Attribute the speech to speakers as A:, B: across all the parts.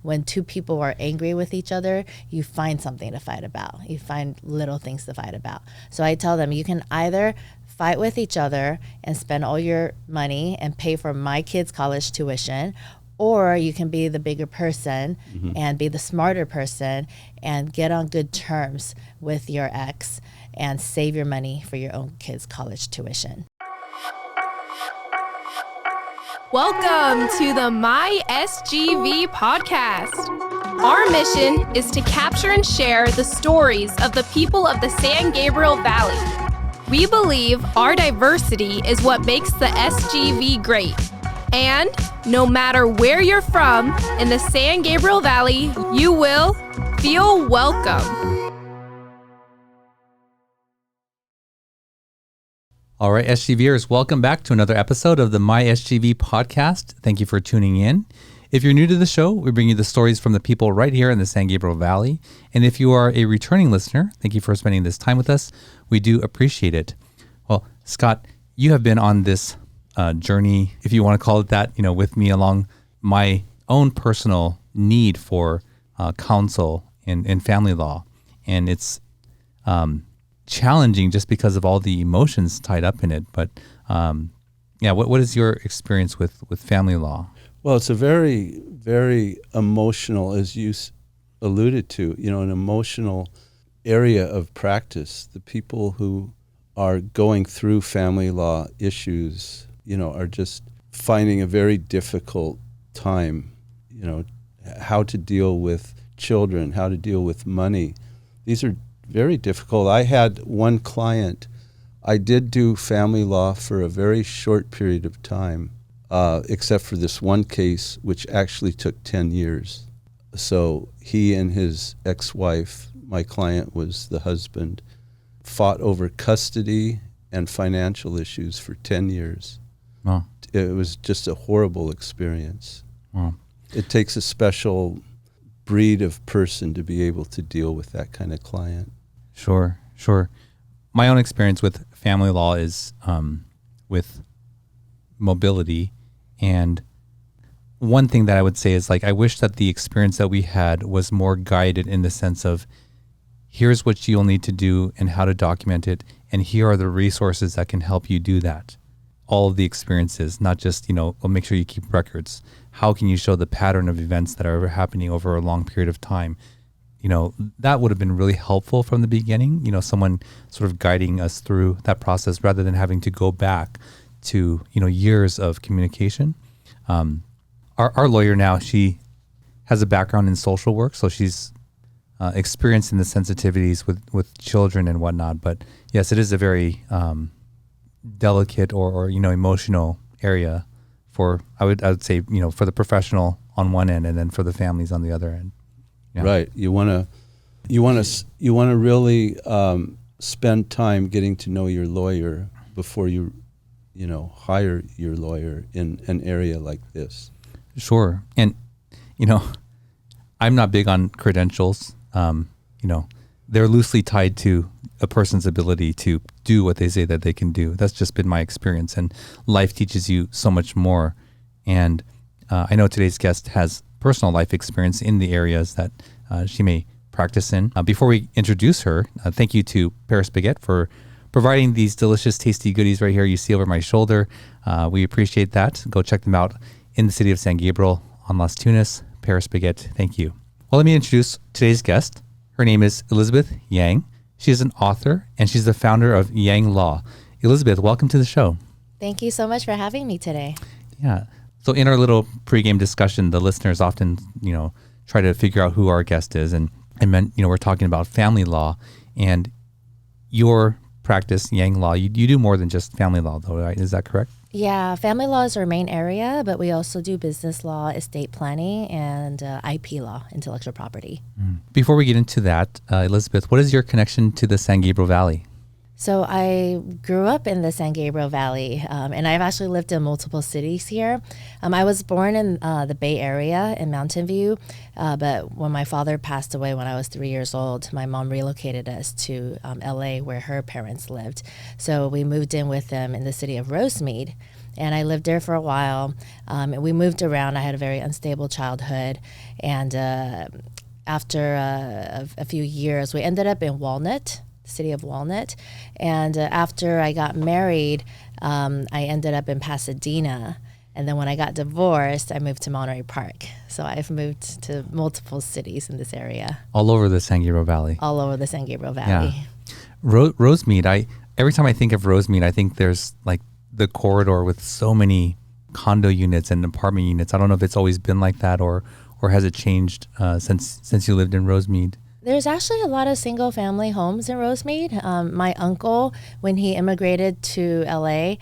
A: When two people are angry with each other, you find something to fight about. You find little things to fight about. So I tell them, you can either fight with each other and spend all your money and pay for my kids' college tuition, or you can be the bigger person and be the smarter person and get on good terms with your ex and save your money for your own kids' college tuition.
B: Welcome to the My SGV podcast. Our mission is to capture and share the stories of the people of the San Gabriel Valley. We believe our diversity is what makes the SGV great. And no matter where you're from in the San Gabriel Valley, you will feel welcome.
C: All right, SGVers, welcome back to another episode of the My SGV podcast. Thank you for tuning in. If you're new to the show, we bring you the stories from the people right here in the San Gabriel Valley. And if you are a returning listener, thank you for spending this time with us. We do appreciate it. Well, Scott, you have been on this journey, if you want to call it that, with me along my own personal need for counsel in family law. And it's challenging just because of all the emotions tied up in it. But what is your experience with family law?
D: Well, it's a very, very emotional, as you alluded to, an emotional area of practice. The people who are going through family law issues, are just finding a very difficult time, how to deal with children, how to deal with money. These are very difficult. I had one client, I did do family law for a very short period of time, except for this one case, which actually took 10 years. So he and his ex-wife, my client was the husband, fought over custody and financial issues for 10 years.
C: Wow.
D: It was just a horrible experience.
C: Wow.
D: It takes a special breed of person to be able to deal with that kind of client.
C: Sure. My own experience with family law is with mobility. And one thing that I would say is I wish that the experience that we had was more guided in the sense of here's what you'll need to do and how to document it. And here are the resources that can help you do that. All of the experiences, not just, make sure you keep records. How can you show the pattern of events that are happening over a long period of time? That would have been really helpful from the beginning, someone sort of guiding us through that process rather than having to go back to, years of communication. Our lawyer now, she has a background in social work, so she's experienced in the sensitivities with children and whatnot. But yes, it is a very delicate or emotional area for, I would say, for the professional on one end and then for the families on the other end. Yeah.
D: Right. You want to really spend time getting to know your lawyer before you hire your lawyer in an area like this.
C: Sure. And I'm not big on credentials. They're loosely tied to a person's ability to do what they say that they can do. That's just been my experience, and life teaches you so much more. And I know today's guest has personal life experience in the areas that she may practice in. Before we introduce her, thank you to Paris Baguette for providing these delicious, tasty goodies right here you see over my shoulder. We appreciate that. Go check them out in the city of San Gabriel on Las Tunas. Paris Baguette, thank you. Well, let me introduce today's guest. Her name is Elizabeth Yang. She is an author, and she's the founder of Yang Law. Elizabeth, welcome to the show.
A: Thank you so much for having me today.
C: Yeah. So in our little pregame discussion, the listeners often, try to figure out who our guest is. And we're talking about family law, and your practice, Yang Law, you do more than just family law, though, right? Is that correct?
A: Yeah, family law is our main area, but we also do business law, estate planning, and IP law, intellectual property.
C: Before we get into that, Elizabeth, what is your connection to the San Gabriel Valley?
A: So I grew up in the San Gabriel Valley, and I've actually lived in multiple cities here. I was born in the Bay Area in Mountain View, but when my father passed away when I was 3 years old, my mom relocated us to LA where her parents lived. So we moved in with them in the city of Rosemead. And I lived there for a while. And we moved around. I had a very unstable childhood. And after a few years, we ended up in Walnut, the city of Walnut. And after I got married, I ended up in Pasadena. And then when I got divorced, I moved to Monterey Park. So I've moved to multiple cities in this area.
C: All over the San Gabriel Valley.
A: All over the San Gabriel Valley.
C: Yeah. Rosemead, every time I think of Rosemead, I think there's like the corridor with so many condo units and apartment units. I don't know if it's always been like that or has it changed since you lived in Rosemead?
A: There's actually a lot of single family homes in Rosemead. My uncle, when he immigrated to LA,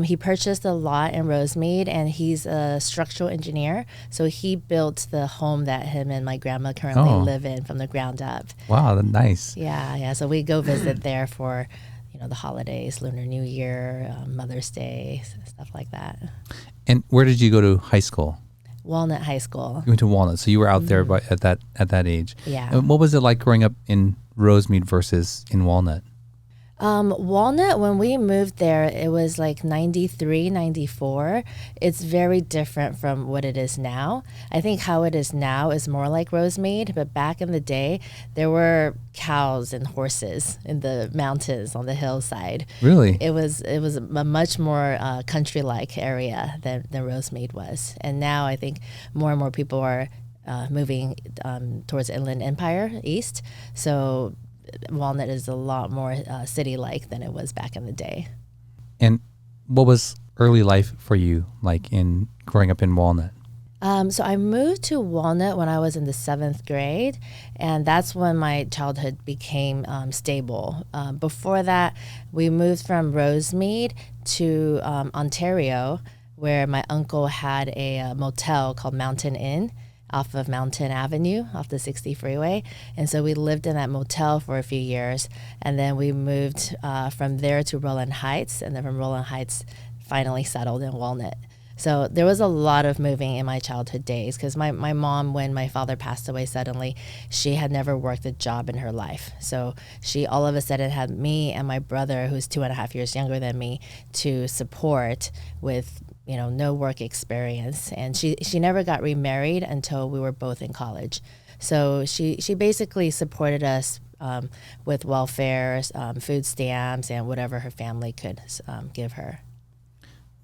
A: he purchased a lot in Rosemead, and he's a structural engineer. So he built the home that him and my grandma currently live in from the ground up.
C: Wow, that's nice.
A: Yeah. So we go visit there for, the holidays, Lunar New Year, Mother's Day, stuff like that.
C: And where did you go to high school?
A: Walnut High School.
C: You went to Walnut, so you were out there at that age.
A: Yeah.
C: And what was it like growing up in Rosemead versus in Walnut?
A: Walnut, when we moved there, it was like 93, 94. It's very different from what it is now. I think how it is now is more like Rosemead, but back in the day, there were cows and horses in the mountains on the hillside.
C: Really?
A: It was a much more country-like area than Rosemead was. And now I think more and more people are moving towards Inland Empire east. So Walnut is a lot more city-like than it was back in the day.
C: And what was early life for you like in growing up in Walnut?
A: So I moved to Walnut when I was in the 7th grade, and that's when my childhood became stable. Before that, we moved from Rosemead to Ontario, where my uncle had a motel called Mountain Inn off of Mountain Avenue, off the 60 freeway. And so we lived in that motel for a few years. And then we moved from there to Rowland Heights. And then from Rowland Heights, finally settled in Walnut. So there was a lot of moving in my childhood days because my mom, when my father passed away suddenly, she had never worked a job in her life. So she all of a sudden had me and my brother, who's 2.5 years younger than me, to support with no work experience. And she never got remarried until we were both in college. So she basically supported us with welfare, food stamps, and whatever her family could give her.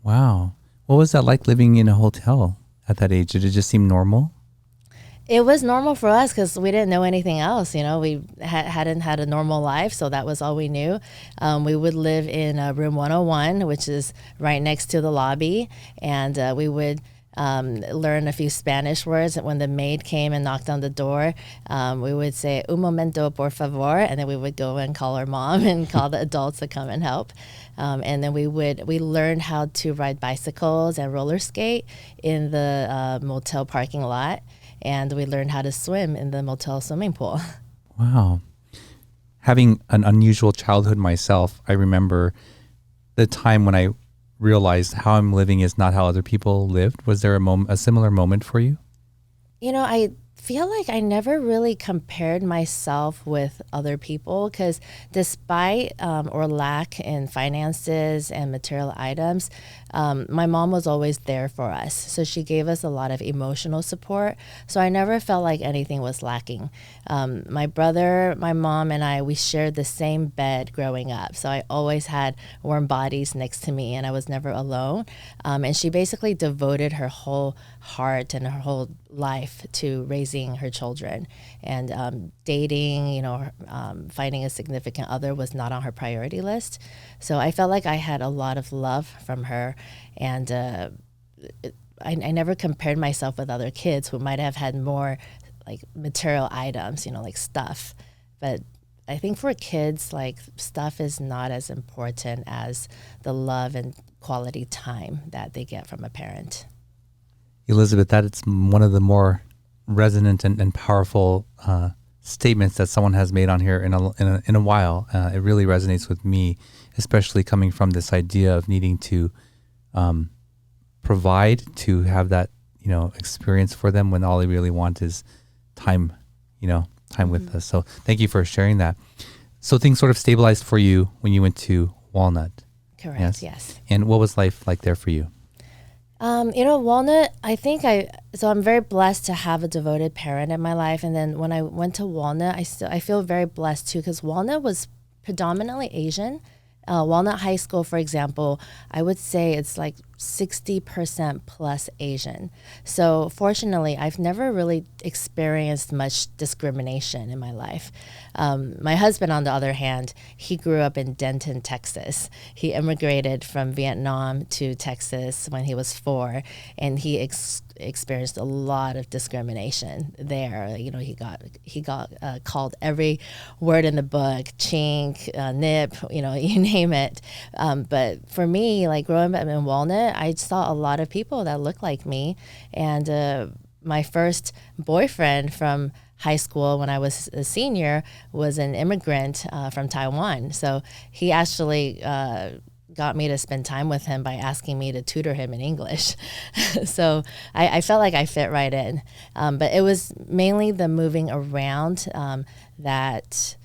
C: Wow. What was that like living in a hotel at that age? Did it just seem normal?
A: It was normal for us because we didn't know anything else. We hadn't had a normal life, so that was all we knew. We would live in room 101, which is right next to the lobby, and we would learn a few Spanish words. When the maid came and knocked on the door, we would say, "Un momento, por favor," and then we would go and call our mom and call the adults to come and help. And then we learned how to ride bicycles and roller skate in the motel parking lot. And we learned how to swim in the motel swimming pool.
C: Wow. Having an unusual childhood myself, I remember the time when I realized how I'm living is not how other people lived. Was there a similar moment for you?
A: I feel like I never really compared myself with other people because despite or lack in finances and material items, my mom was always there for us. So she gave us a lot of emotional support. So I never felt like anything was lacking. My brother, my mom, and I, we shared the same bed growing up. So I always had warm bodies next to me and I was never alone. And she basically devoted her whole heart and her whole life to raising her children. And dating, finding a significant other was not on her priority list. So I felt like I had a lot of love from her. And I never compared myself with other kids who might have had more like material items, like stuff. But I think for kids, like stuff is not as important as the love and quality time that they get from a parent.
C: Elizabeth, that is one of the more resonant and powerful statements that someone has made on here in a while. It really resonates with me, especially coming from this idea of needing to provide, to have that experience for them when all they really want is time, time with us. So thank you for sharing that. So things sort of stabilized for you when you went to Walnut.
A: Correct. Yes.
C: And what was life like there for you?
A: Walnut, so I'm very blessed to have a devoted parent in my life. And then when I went to Walnut, I feel very blessed too, because Walnut was predominantly Asian. Walnut High School, for example, I would say it's like 60% plus Asian. So fortunately, I've never really experienced much discrimination in my life. My husband, on the other hand, he grew up in Denton, Texas. He immigrated from Vietnam to Texas when he was 4, and he experienced a lot of discrimination there. You know, he got called every word in the book, chink, nip, you name it. But for me, like growing up in Walnut, I saw a lot of people that looked like me. And my first boyfriend from high school when I was a senior was an immigrant from Taiwan. So he actually got me to spend time with him by asking me to tutor him in English. So I felt like I fit right in. But it was mainly the moving around that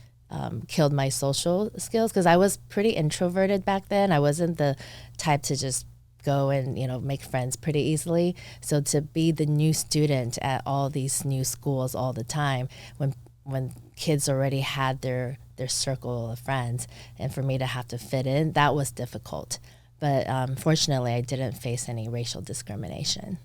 A: killed my social skills, because I was pretty introverted back then. I wasn't the type to just go and make friends pretty easily. So to be the new student at all these new schools all the time, when kids already had their circle of friends, and for me to have to fit in, that was difficult. But fortunately, I didn't face any racial discrimination.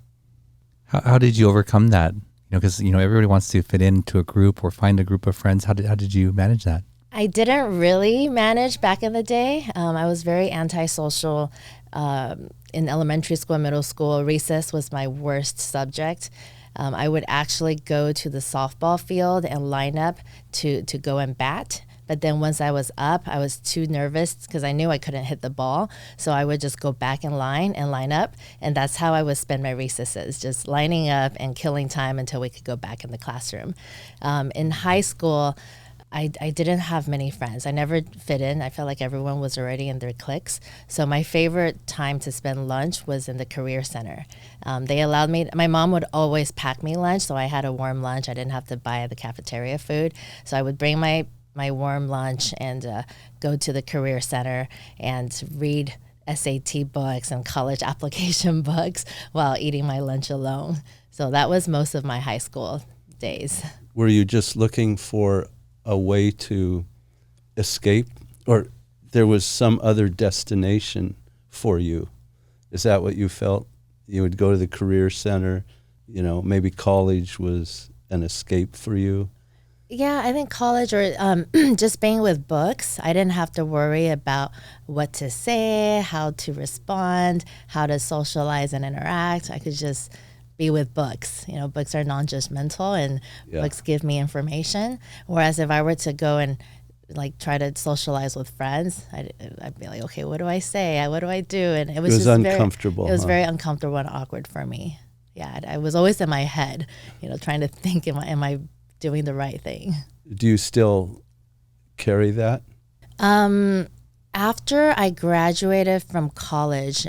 C: How did you overcome that? Because everybody wants to fit into a group or find a group of friends. How did you manage that?
A: I didn't really manage back in the day. I was very antisocial. In elementary school and middle school, recess was my worst subject. I would actually go to the softball field and line up to go and bat. But then once I was up, I was too nervous because I knew I couldn't hit the ball. So I would just go back in line and line up. And that's how I would spend my recesses, just lining up and killing time until we could go back in the classroom. In high school, I didn't have many friends. I never fit in. I felt like everyone was already in their cliques. So my favorite time to spend lunch was in the Career Center. They allowed me, my mom would always pack me lunch, so I had a warm lunch. I didn't have to buy the cafeteria food. So I would bring my warm lunch and go to the Career Center and read SAT books and college application books while eating my lunch alone. So that was most of my high school days.
D: Were you just looking for a way to escape, or there was some other destination for you? Is that what you felt? You would go to the Career Center, maybe college was an escape for you?
A: Yeah, I think college or just being with books, I didn't have to worry about what to say, how to respond, how to socialize and interact. I could just be with books. Books are non-judgmental, and books give me information. Whereas if I were to go and try to socialize with friends, I'd be like, okay, what do I say? What do I do? And it was just
D: uncomfortable.
A: It was very uncomfortable and awkward for me. Yeah, I was always in my head, trying to think, am I doing the right thing?
D: Do you still carry that?
A: After I graduated from college,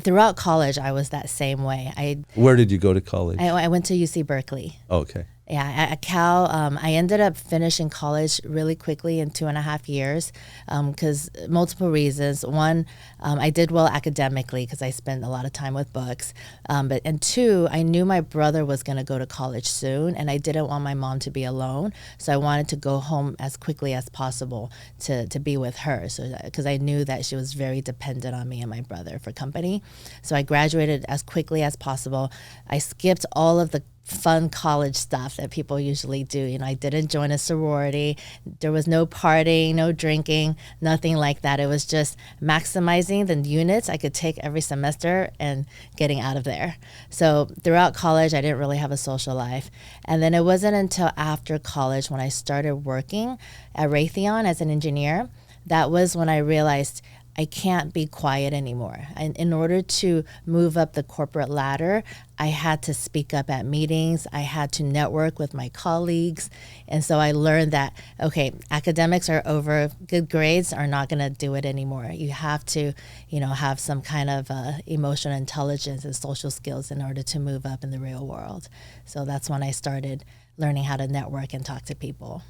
A: throughout college, I was that same way.
D: Where did you go to college?
A: I went to UC Berkeley.
D: Okay.
A: Yeah, at Cal, I ended up finishing college really quickly in 2.5 years because multiple reasons. One, I did well academically because I spent a lot of time with books. And two, I knew my brother was going to go to college soon, and I didn't want my mom to be alone. So I wanted to go home as quickly as possible to be with her, because I knew that she was very dependent on me and my brother for company. So I graduated as quickly as possible. I skipped all of the fun college stuff that people usually do. I didn't join a sorority. There was no partying, no drinking, nothing like that. It was just maximizing the units I could take every semester and getting out of there. So throughout college, I didn't really have a social life. And then it wasn't until after college when I started working at Raytheon as an engineer, that was when I realized I can't be quiet anymore. And in order to move up the corporate ladder, I had to speak up at meetings. I had to network with my colleagues. And so I learned that, okay, academics are over. Good grades are not going to do it anymore. You have to, have some kind of emotional intelligence and social skills in order to move up in the real world. So that's when I started learning how to network and talk to people.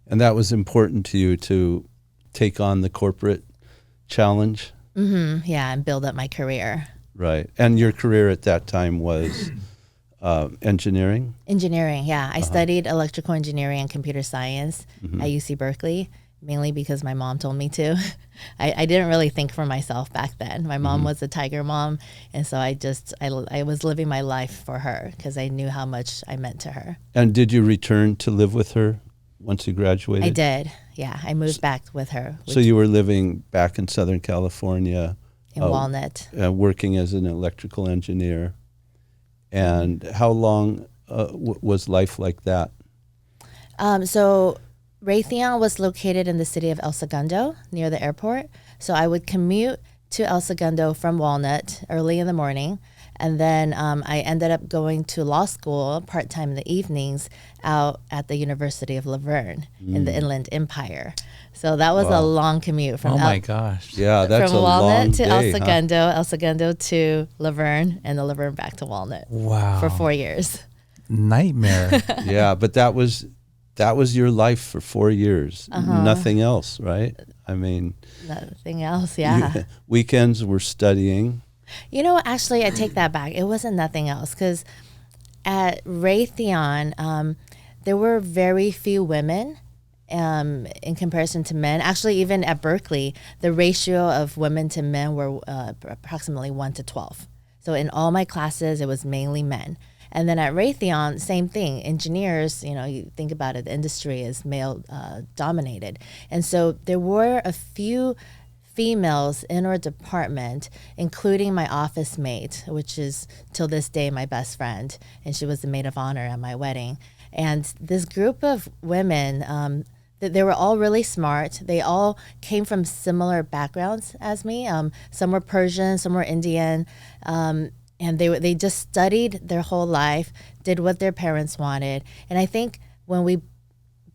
D: And that was important to you to take on the corporate challenge?
A: Mm-hmm. Yeah, and build up my career.
D: Right. And your career at that time was engineering?
A: Engineering, yeah. I studied electrical engineering and computer science at UC Berkeley, mainly because my mom told me to. I didn't really think for myself back then. My mom was a Tiger mom, and so I was living my life for her because I knew how much I meant to her.
D: And did you return to live with her once you graduated?
A: I did, yeah. I moved back with her.
D: So you were living back in Southern California.
A: In Walnut.
D: Working as an electrical engineer. And how long was life like that?
A: So Raytheon was located in the city of El Segundo near the airport. So I would commute to El Segundo from Walnut early in the morning. And then I ended up going to law school part-time in the evenings out at the University of Laverne in the Inland Empire. So that was a long commute from
C: my gosh.
D: Yeah, that's
A: from
D: a
A: Walnut
D: long
A: to
D: day,
A: El Segundo, El Segundo to Laverne, and the Laverne back to Walnut.
C: Wow.
A: For 4 years.
C: Nightmare.
D: Yeah, but that was your life for 4 years. Nothing else, right? I mean,
A: nothing else, yeah.
D: Weekends were studying.
A: You know, actually, I take that back. It wasn't nothing else because at Raytheon, there were very few women in comparison to men. Actually, even at Berkeley, the ratio of women to men were approximately 1 to 12. So in all my classes, it was mainly men. And then at Raytheon, same thing. Engineers, you think about it, the industry is male dominated. And so there were a few females in our department, including my office mate, which is till this day my best friend, and she was the maid of honor at my wedding. And this group of women, they were all really smart. They all came from similar backgrounds as me. Some were Persian, some were Indian, and they just studied their whole life, did what their parents wanted. And I think when we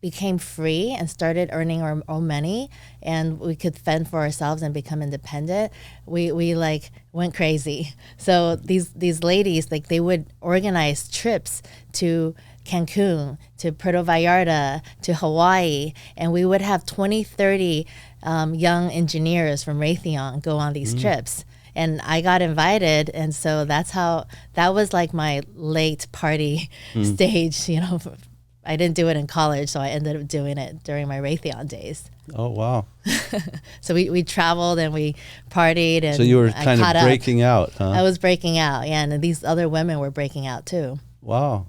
A: became free and started earning our own money and we could fend for ourselves and become independent, we like went crazy. So these ladies, like, they would organize trips to Cancun, to Puerto Vallarta, to Hawaii, and we would have 20, 30 young engineers from Raytheon go on these trips. And I got invited, and so that was like my late party stage, I didn't do it in college, so I ended up doing it during my Raytheon days.
D: Oh, wow.
A: So we traveled and we partied. And
D: so you were kind of breaking out, huh?
A: I was breaking out, yeah, and these other women were breaking out too.
D: Wow.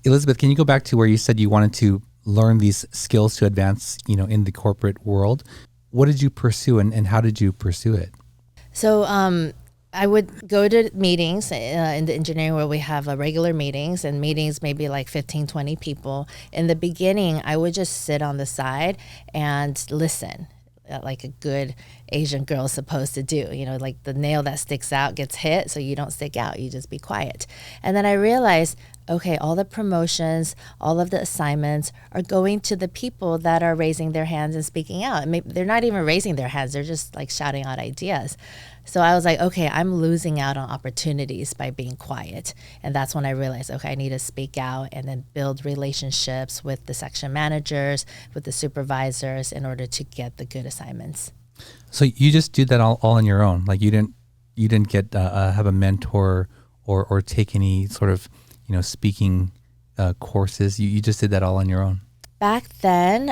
C: Elizabeth, can you go back to where you said you wanted to learn these skills to advance, in the corporate world? What did you pursue and how did you pursue it?
A: So I would go to meetings in the engineering where we have regular meetings, and meetings maybe like 15, 20 people. In the beginning, I would just sit on the side and listen, like a good Asian girl is supposed to do. Like the nail that sticks out gets hit, so you don't stick out, you just be quiet. And then I realized, okay, all the promotions, all of the assignments are going to the people that are raising their hands and speaking out. Maybe they're not even raising their hands, they're just like shouting out ideas. So I was like, okay, I'm losing out on opportunities by being quiet. And that's when I realized, okay, I need to speak out and then build relationships with the section managers, with the supervisors in order to get the good assignments.
C: So you just did that all on your own? Like you didn't get have a mentor or take any sort of speaking courses? You just did that all on your own?
A: Back then,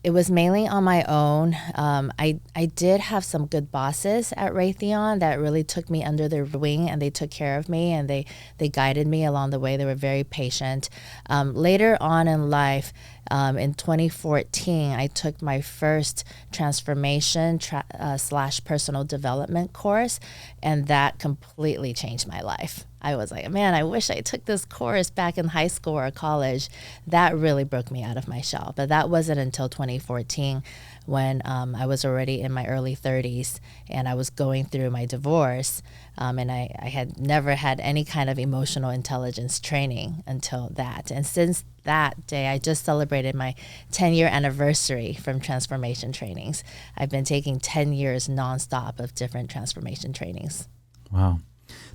A: it was mainly on my own. I did have some good bosses at Raytheon that really took me under their wing, and they took care of me, and they guided me along the way. They were very patient. Later on in life, in 2014, I took my first transformation / personal development course, and that completely changed my life. I was like, man, I wish I took this course back in high school or college. That really broke me out of my shell. But that wasn't until 2014 when I was already in my early 30s and I was going through my divorce. And I had never had any kind of emotional intelligence training until that. And since that day, I just celebrated my 10-year anniversary from transformation trainings. I've been taking 10 years nonstop of different transformation trainings.
C: Wow.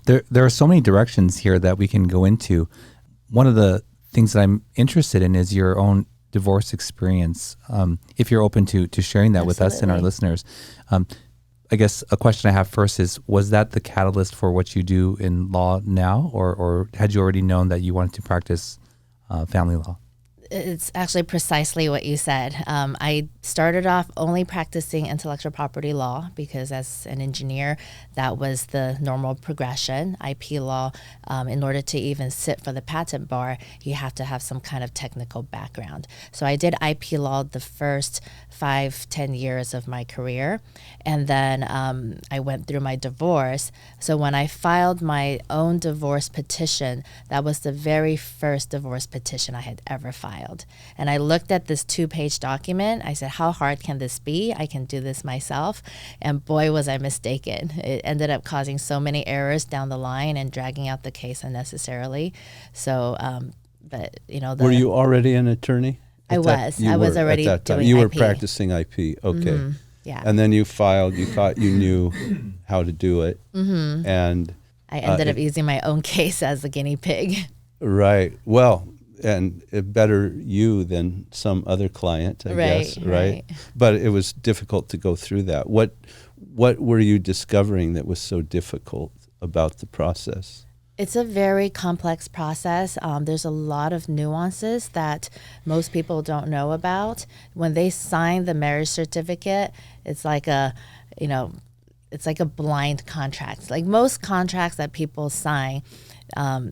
C: There are so many directions here that we can go into. One of the things that I'm interested in is your own divorce experience. If you're open to sharing that with us and our listeners. I guess a question I have first is, was that the catalyst for what you do in law now, or had you already known that you wanted to practice family law?
A: It's actually precisely what you said. I started off only practicing intellectual property law because as an engineer, that was the normal progression. IP law, in order to even sit for the patent bar, you have to have some kind of technical background. So I did IP law the first 5-10 years of my career. And then I went through my divorce. So when I filed my own divorce petition, that was the very first divorce petition I had ever filed. And I looked at this 2-page document. I said, how hard can this be? I can do this myself. And boy, was I mistaken. It ended up causing so many errors down the line and dragging out the case unnecessarily. So, but you know,
D: were you already an attorney?
A: I was already doing
D: You were
A: IP.
D: practicing IP. Okay.
A: Yeah.
D: And then you filed, you thought you knew how to do it. And
A: I ended up using my own case as the guinea pig.
D: right. Well, and better you than some other client, I guess, right? But it was difficult to go through that. What were you discovering that was so difficult about the process?
A: It's a very complex process. There's a lot of nuances that most people don't know about. When they sign the marriage certificate, it's like it's like a blind contract. Like most contracts that people sign,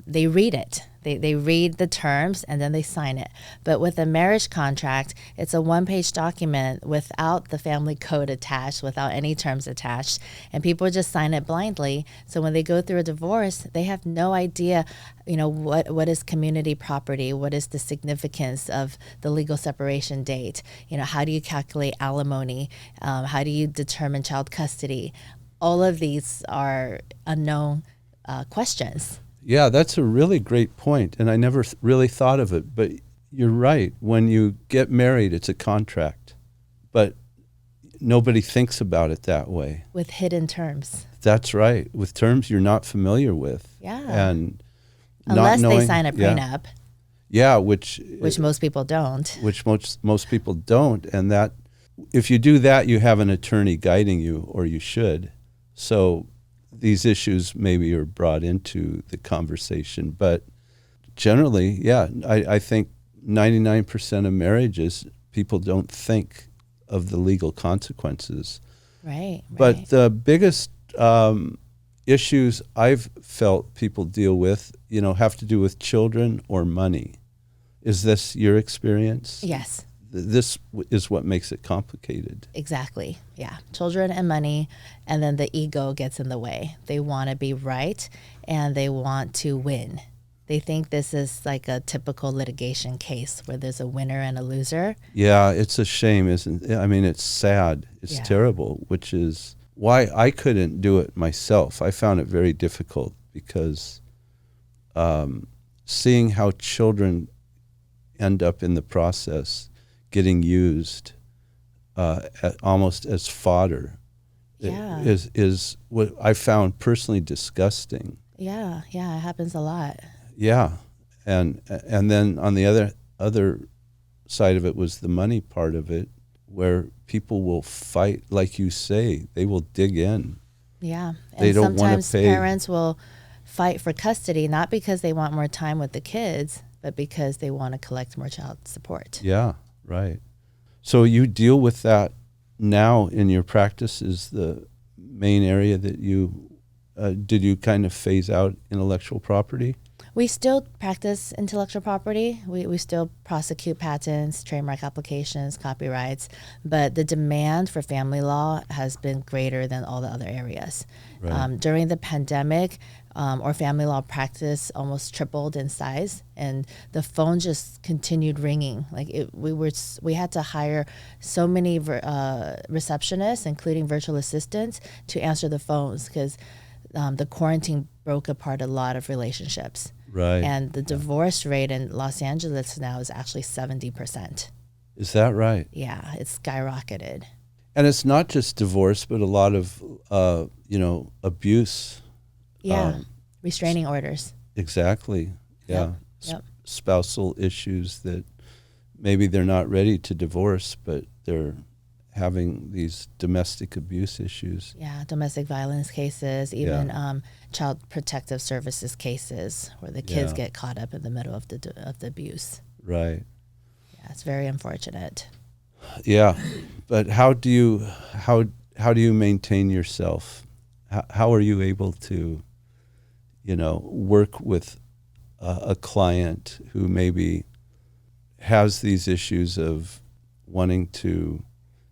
A: they read it. They read the terms and then they sign it. But with a marriage contract, it's a 1-page document without the family code attached, without any terms attached, and people just sign it blindly. So when they go through a divorce, they have no idea, what is community property, what is the significance of the legal separation date, how do you calculate alimony, how do you determine child custody. All of these are unknown questions.
D: Yeah, that's a really great point, and I never really thought of it, but you're right. When you get married, it's a contract, but nobody thinks about it that way.
A: With hidden terms.
D: That's right, with terms you're not familiar with.
A: Yeah.
D: And
A: unless they sign a prenup.
D: Yeah, which
A: most people don't.
D: Which most people don't, and that if you do that, you have an attorney guiding you, or you should. So these issues maybe are brought into the conversation, but generally, yeah, I think 99% of marriages, people don't think of the legal consequences.
A: Right.
D: But the biggest issues I've felt people deal with, have to do with children or money. Is this your experience?
A: Yes.
D: This is what makes it complicated.
A: Exactly. Yeah. Children and money, and then the ego gets in the way. They want to be right and they want to win. They think this is like a typical litigation case where there's a winner and a loser.
D: Yeah, it's a shame, isn't it? I mean, it's sad. It's terrible, which is why I couldn't do it myself. I found it very difficult because seeing how children end up in the process getting used almost as fodder is what I found personally disgusting.
A: Yeah, it happens a lot.
D: Yeah, and then on the other side of it was the money part of it, where people will fight, like you say, they will dig in.
A: Yeah, and
D: they don't want to pay.
A: Sometimes parents will fight for custody, not because they want more time with the kids, but because they want to collect more child support.
D: Yeah. Right. So you deal with that now in your practice? Is the main area that you, did you kind of phase out intellectual property?
A: We still practice intellectual property. We still prosecute patents, trademark applications, copyrights, but the demand for family law has been greater than all the other areas. Right. During the pandemic, our family law practice almost tripled in size, and the phone just continued ringing. We had to hire so many receptionists, including virtual assistants, to answer the phones because the quarantine broke apart a lot of relationships.
D: Right.
A: And the divorce rate in Los Angeles now is actually 70%.
D: Is that right?
A: Yeah, it's skyrocketed.
D: And it's not just divorce, but a lot of, abuse.
A: Yeah, restraining orders.
D: Exactly. Yeah.
A: Yep.
D: Spousal issues that maybe they're not ready to divorce, but they're having these domestic abuse issues.
A: Yeah, domestic violence cases, even child protective services cases where the kids get caught up in the middle of the abuse.
D: Right.
A: Yeah, it's very unfortunate.
D: Yeah, but how do you maintain yourself? How are you able to, work with a client who maybe has these issues of wanting to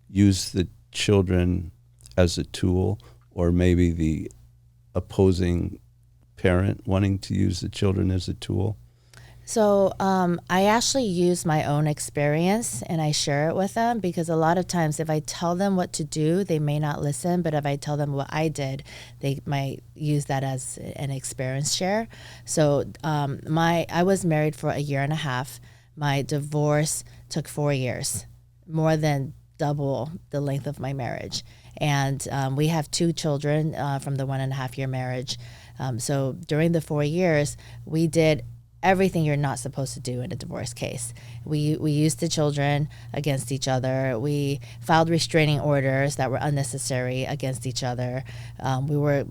D: use the children as a tool, or maybe the opposing parent wanting to use the children as a tool?
A: So I actually use my own experience and I share it with them, because a lot of times if I tell them what to do, they may not listen. But if I tell them what I did, they might use that as an experience share. So I was married for 1.5 years. My divorce took 4 years, more than double the length of my marriage. And we have 2 children from the 1.5 year marriage. So during the 4 years, we did everything you're not supposed to do in a divorce case. We used the children against each other. We filed restraining orders that were unnecessary against each other. We were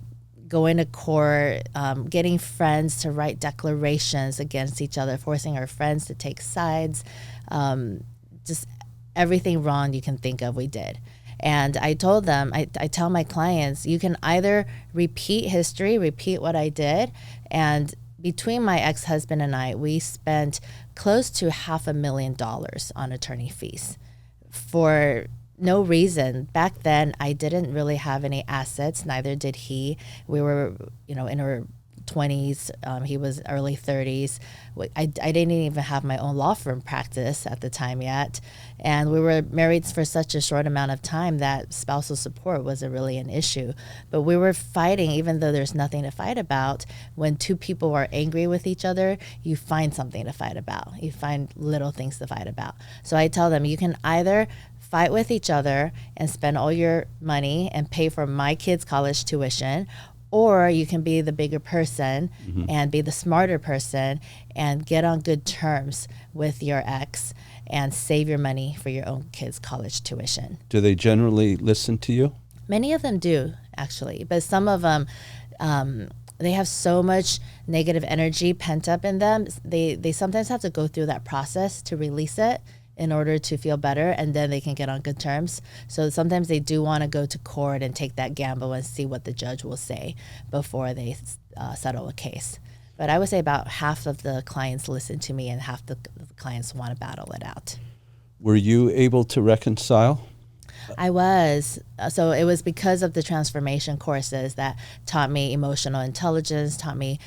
A: going to court, getting friends to write declarations against each other, forcing our friends to take sides. Just everything wrong you can think of, we did. And I told them, I tell my clients, you can either repeat history, repeat what I did, and between my ex-husband and I, we spent close to $500,000 on attorney fees for no reason. Back then, I didn't really have any assets. Neither did he. We were, in our 20s. He was early 30s. I didn't even have my own law firm practice at the time yet. And we were married for such a short amount of time that spousal support wasn't really an issue. But we were fighting, even though there's nothing to fight about. When 2 people are angry with each other, you find something to fight about. You find little things to fight about. So I tell them, you can either fight with each other and spend all your money and pay for my kids' college tuition, or you can be the bigger person and be the smarter person and get on good terms with your ex and save your money for your own kids' college tuition.
D: Do they generally listen to you?
A: Many of them do, actually, but some of them, they have so much negative energy pent up in them. They sometimes have to go through that process to release it in order to feel better, and then they can get on good terms. So sometimes they do want to go to court and take that gamble and see what the judge will say before they settle a case. But I would say about half of the clients listen to me and half the clients want to battle it out.
D: Were you able to reconcile?
A: I was. So it was because of the transformation courses that taught me emotional intelligence, taught me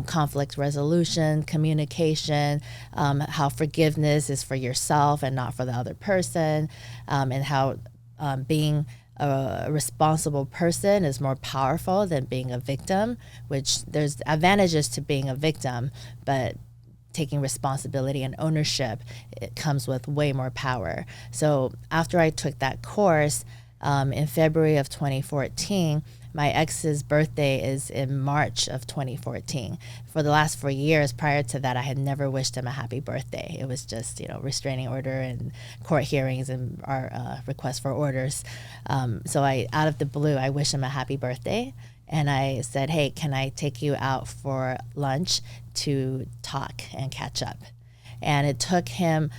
A: conflict resolution, communication, how forgiveness is for yourself and not for the other person, and how being a responsible person is more powerful than being a victim, which there's advantages to being a victim, but taking responsibility and ownership, it comes with way more power. So after I took that course in February of 2014, my ex's birthday is in March of 2014. For the last 4 years prior to that, I had never wished him a happy birthday. It was just, restraining order and court hearings and our request for orders. So out of the blue, I wish him a happy birthday. And I said, hey, can I take you out for lunch to talk and catch up? And it took him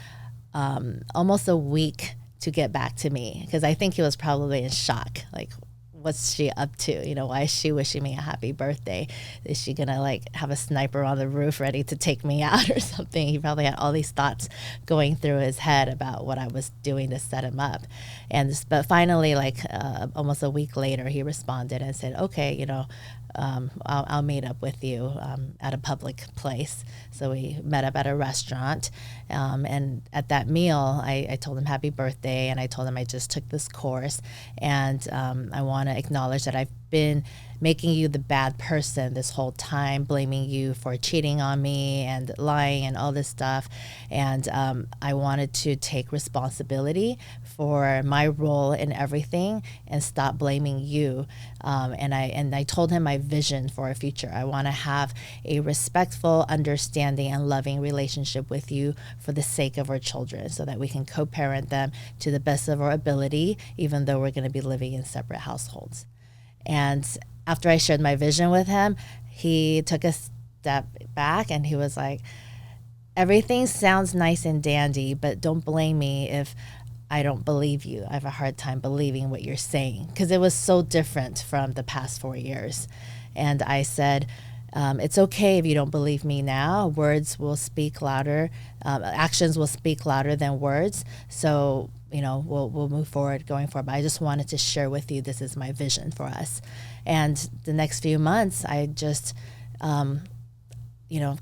A: almost a week to get back to me, because I think he was probably in shock. Like, what's she up to? Why is she wishing me a happy birthday? Is she gonna have a sniper on the roof ready to take me out or something? He probably had all these thoughts going through his head about what I was doing to set him up. But finally, almost a week later, he responded and said, okay, I'll meet up with you at a public place. So we met up at a restaurant. And at that meal, I told him happy birthday. And I told him I just took this course. And I want to acknowledge that I've been making you the bad person this whole time, blaming you for cheating on me and lying and all this stuff. And I wanted to take responsibility for my role in everything and stop blaming you. And I told him my vision for a future. I want to have a respectful, understanding, and loving relationship with you for the sake of our children, so that we can co-parent them to the best of our ability, even though we're going to be living in separate households. And after I shared my vision with him, he took a step back and he was like, everything sounds nice and dandy, but don't blame me if I don't believe you. I have a hard time believing what you're saying, because it was so different from the past 4 years. And I said, it's okay if you don't believe me now. Words will speak louder. Actions will speak louder than words. So, we'll move forward going forward. But I just wanted to share with you, this is my vision for us. And the next few months, I just,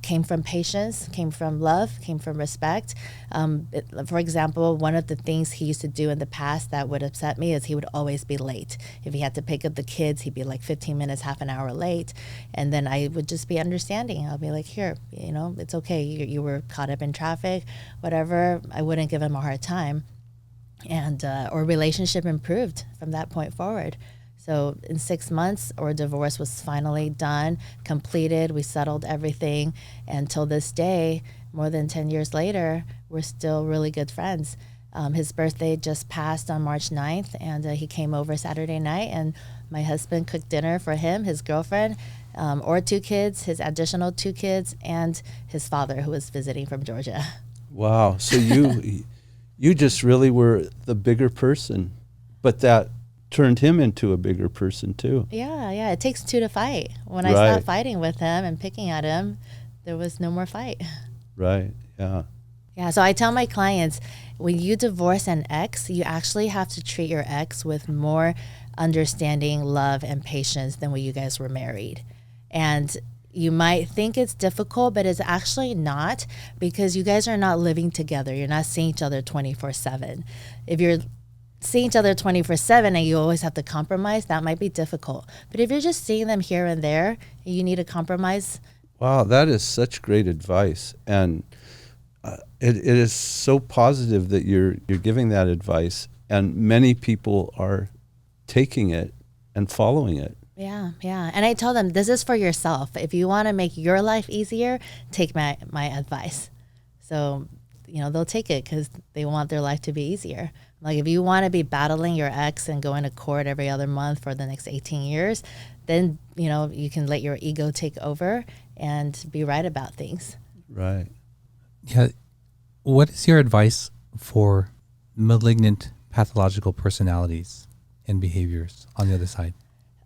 A: came from patience, came from love, came from respect. For example, one of the things he used to do in the past that would upset me is he would always be late. If he had to pick up the kids, he'd be like 15 minutes, half an hour late. And then I would just be understanding. I'll be like, here, it's okay. You were caught up in traffic, whatever. I wouldn't give him a hard time. And our relationship improved from that point forward. So in 6 months, our divorce was finally done, completed. We settled everything. And till this day, more than 10 years later, we're still really good friends. His birthday just passed on March 9th, and he came over Saturday night, and my husband cooked dinner for him, his girlfriend, our 2 kids, his additional 2 kids, and his father, who was visiting from Georgia.
D: Wow. So you just really were the bigger person, but that turned him into a bigger person too.
A: Yeah. It takes 2 to fight. When I stopped fighting with him and picking at him, there was no more fight.
D: Right. Yeah.
A: Yeah. So I tell my clients, when you divorce an ex, you actually have to treat your ex with more understanding, love, and patience than when you guys were married. And you might think it's difficult, but it's actually not, because you guys are not living together. You're not seeing each other 24/7. If you're seeing each other 24/7 and you always have to compromise, that might be difficult. But if you're just seeing them here and there, and you need to compromise.
D: Wow, that is such great advice. And it is so positive that you're giving that advice, and many people are taking it and following it.
A: Yeah. And I tell them, this is for yourself. If you want to make your life easier, take my advice. So, they'll take it because they want their life to be easier. Like, if you want to be battling your ex and going to court every other month for the next 18 years, then, you can let your ego take over and be right about things.
D: Right.
C: Yeah. What is your advice for malignant pathological personalities and behaviors on the other side?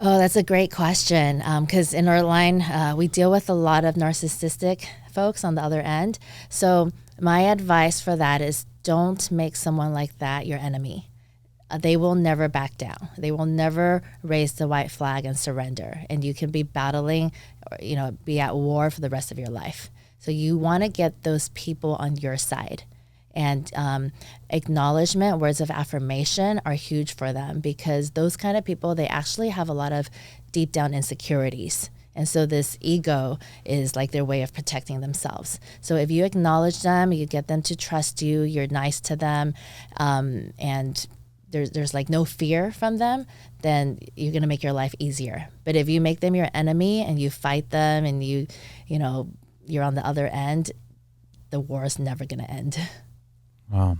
A: Oh, that's a great question. Because in our line, we deal with a lot of narcissistic folks on the other end. So my advice for that is, don't make someone like that your enemy. They will never back down. They will never raise the white flag and surrender. And you can be battling, or, be at war for the rest of your life. So you want to get those people on your side. And acknowledgement, words of affirmation are huge for them, because those kind of people, they actually have a lot of deep down insecurities. And so this ego is like their way of protecting themselves. So if you acknowledge them, you get them to trust you, you're nice to them, and there's like no fear from them, then you're going to make your life easier. But if you make them your enemy and you fight them and you're on the other end, the war is never going to end.
C: Wow.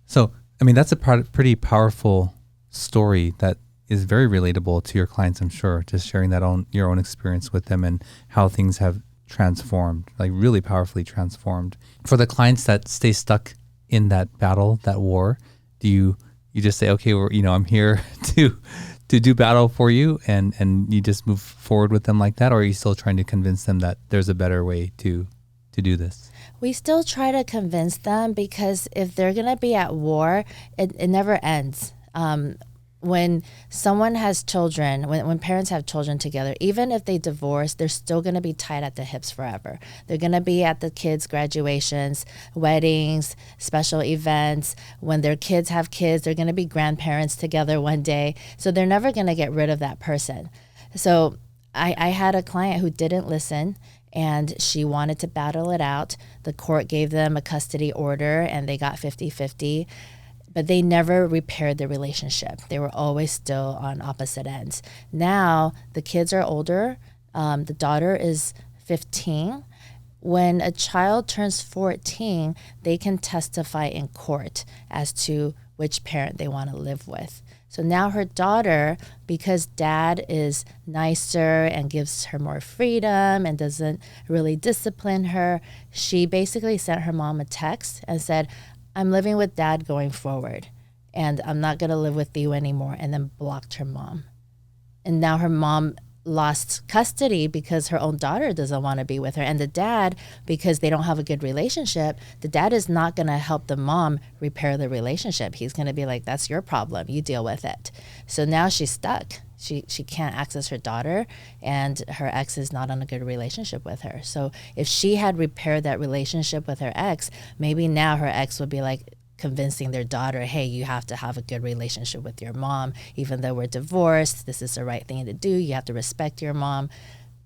C: So, that's a pretty powerful story that is very relatable to your clients, I'm sure, just sharing your own experience with them and how things have transformed, like really powerfully transformed. For the clients that stay stuck in that battle, that war, do you just say, okay, I'm here to do battle for you, and you just move forward with them like that? Or are you still trying to convince them that there's a better way to do this?
A: We still try to convince them, because if they're going to be at war, it never ends. When someone has children, when parents have children together, even if they divorce, they're still going to be tied at the hips forever. They're going to be at the kids' graduations, weddings, special events. When their kids have kids, they're going to be grandparents together one day. So they're never going to get rid of that person. So I had a client who didn't listen, and she wanted to battle it out. The court gave them a custody order, and they got 50-50. But they never repaired the relationship. They were always still on opposite ends. Now the kids are older. The daughter is 15. When a child turns 14, they can testify in court as to which parent they want to live with. So now her daughter, because dad is nicer and gives her more freedom and doesn't really discipline her, she basically sent her mom a text and said, I'm living with dad going forward, and I'm not going to live with you anymore, and then blocked her mom. And now her mom lost custody because her own daughter doesn't want to be with her. And the dad, because they don't have a good relationship, the dad is not going to help the mom repair the relationship. He's going to be like, that's your problem. You deal with it. So now she's stuck. She can't access her daughter, and her ex is not on a good relationship with her. So if she had repaired that relationship with her ex, maybe now her ex would be like convincing their daughter, hey, you have to have a good relationship with your mom. Even though we're divorced, this is the right thing to do. You have to respect your mom.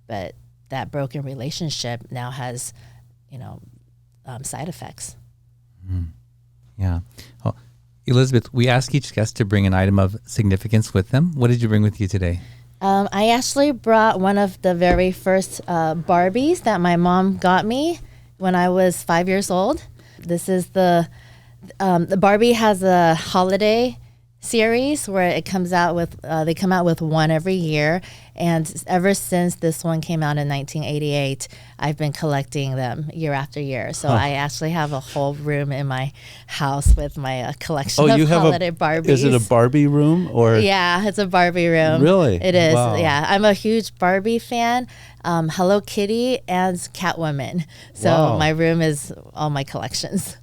A: But that broken relationship now has, side effects.
C: Yeah. Well, Elizabeth, we ask each guest to bring an item of significance with them. What did you bring with you today?
A: I actually brought one of the very first Barbies that my mom got me when I was 5 years old. This is the Barbie has a holiday series where it comes out with, they come out with one every year. And ever since this one came out in 1988, I've been collecting them year after year. So I actually have a whole room in my house with my collection of holiday Barbies.
D: Is it a Barbie room or?
A: Yeah, it's a Barbie room.
D: Really?
A: It is.
D: Wow.
A: Yeah, I'm a huge Barbie fan. Hello Kitty and Catwoman. So
D: Wow.
A: my room is all my collections.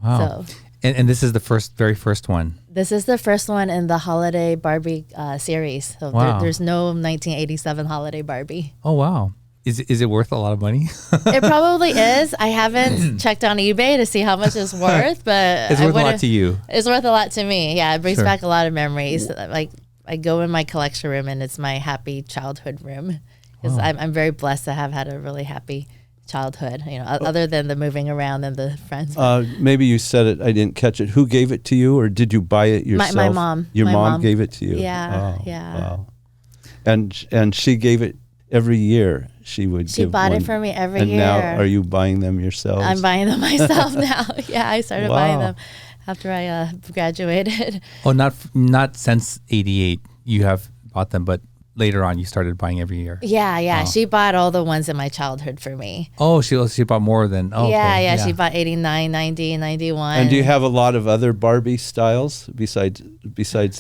C: Wow.
A: So.
C: And this is the very first one.
A: This is the first one in the holiday Barbie series. So
C: Wow.
A: there's no 1987 holiday Barbie.
C: Oh, wow. Is it worth a lot of money?
A: It probably is. I haven't checked on eBay to see how much it's worth, but
C: It's worth a lot to you.
A: It's worth a lot to me. Yeah, it brings
C: Sure.
A: back a lot of memories. Like I go in my collection room, and it's my happy childhood room, because
C: Wow.
A: I'm very blessed to have had a really happy childhood, other than the moving around and the friends.
D: Maybe you said it, I didn't catch it. Who gave it to you, or did you buy it yourself?
A: My mom.
D: Your
A: My
D: mom
A: mom
D: gave it to you?
A: Yeah,
D: Oh,
A: yeah.
D: Wow. And she gave it every year. She
A: bought it for me every year.
D: And now are you buying them yourselves?
A: I'm buying them myself now. Yeah, I started buying
D: Wow.
A: them after I graduated.
C: Oh, not since 88 you have bought them, but later on you started buying every year.
A: Yeah.
C: Oh.
A: She bought all the ones in my childhood for me.
C: Oh, she bought more than. Oh,
A: Yeah,
C: okay.
A: She bought 89, 90, 91.
D: And do you have a lot of other Barbie styles besides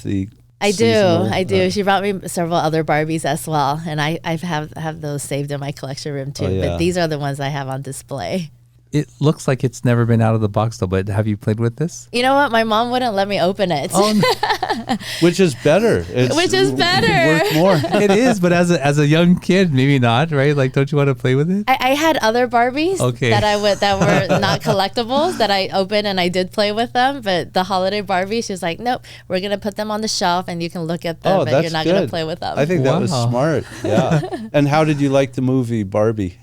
D: the
A: I do.
D: seasonal,
A: She brought me several other Barbies as well, and I have those saved in my collection room too.
D: Oh, yeah.
A: But these are the ones I have on display.
C: It looks like it's never been out of the box though, but have you played with this?
A: You know what? My mom wouldn't let me open it.
C: Oh, no.
D: which is better. It's
A: Which is better.
D: worth more.
C: It is, but as a young kid, maybe not, right? Like, don't you want to play with it?
A: I had other Barbies
C: Okay.
A: that were not collectibles that I opened, and I did play with them. But the holiday Barbie, she was like, nope, we're going to put them on the shelf and you can look at them,
D: Oh,
A: but
D: that's
A: you're not
D: good.
A: going to play with them.
D: I think that was
C: Wow.
D: smart. Yeah. And how did you like the movie Barbie?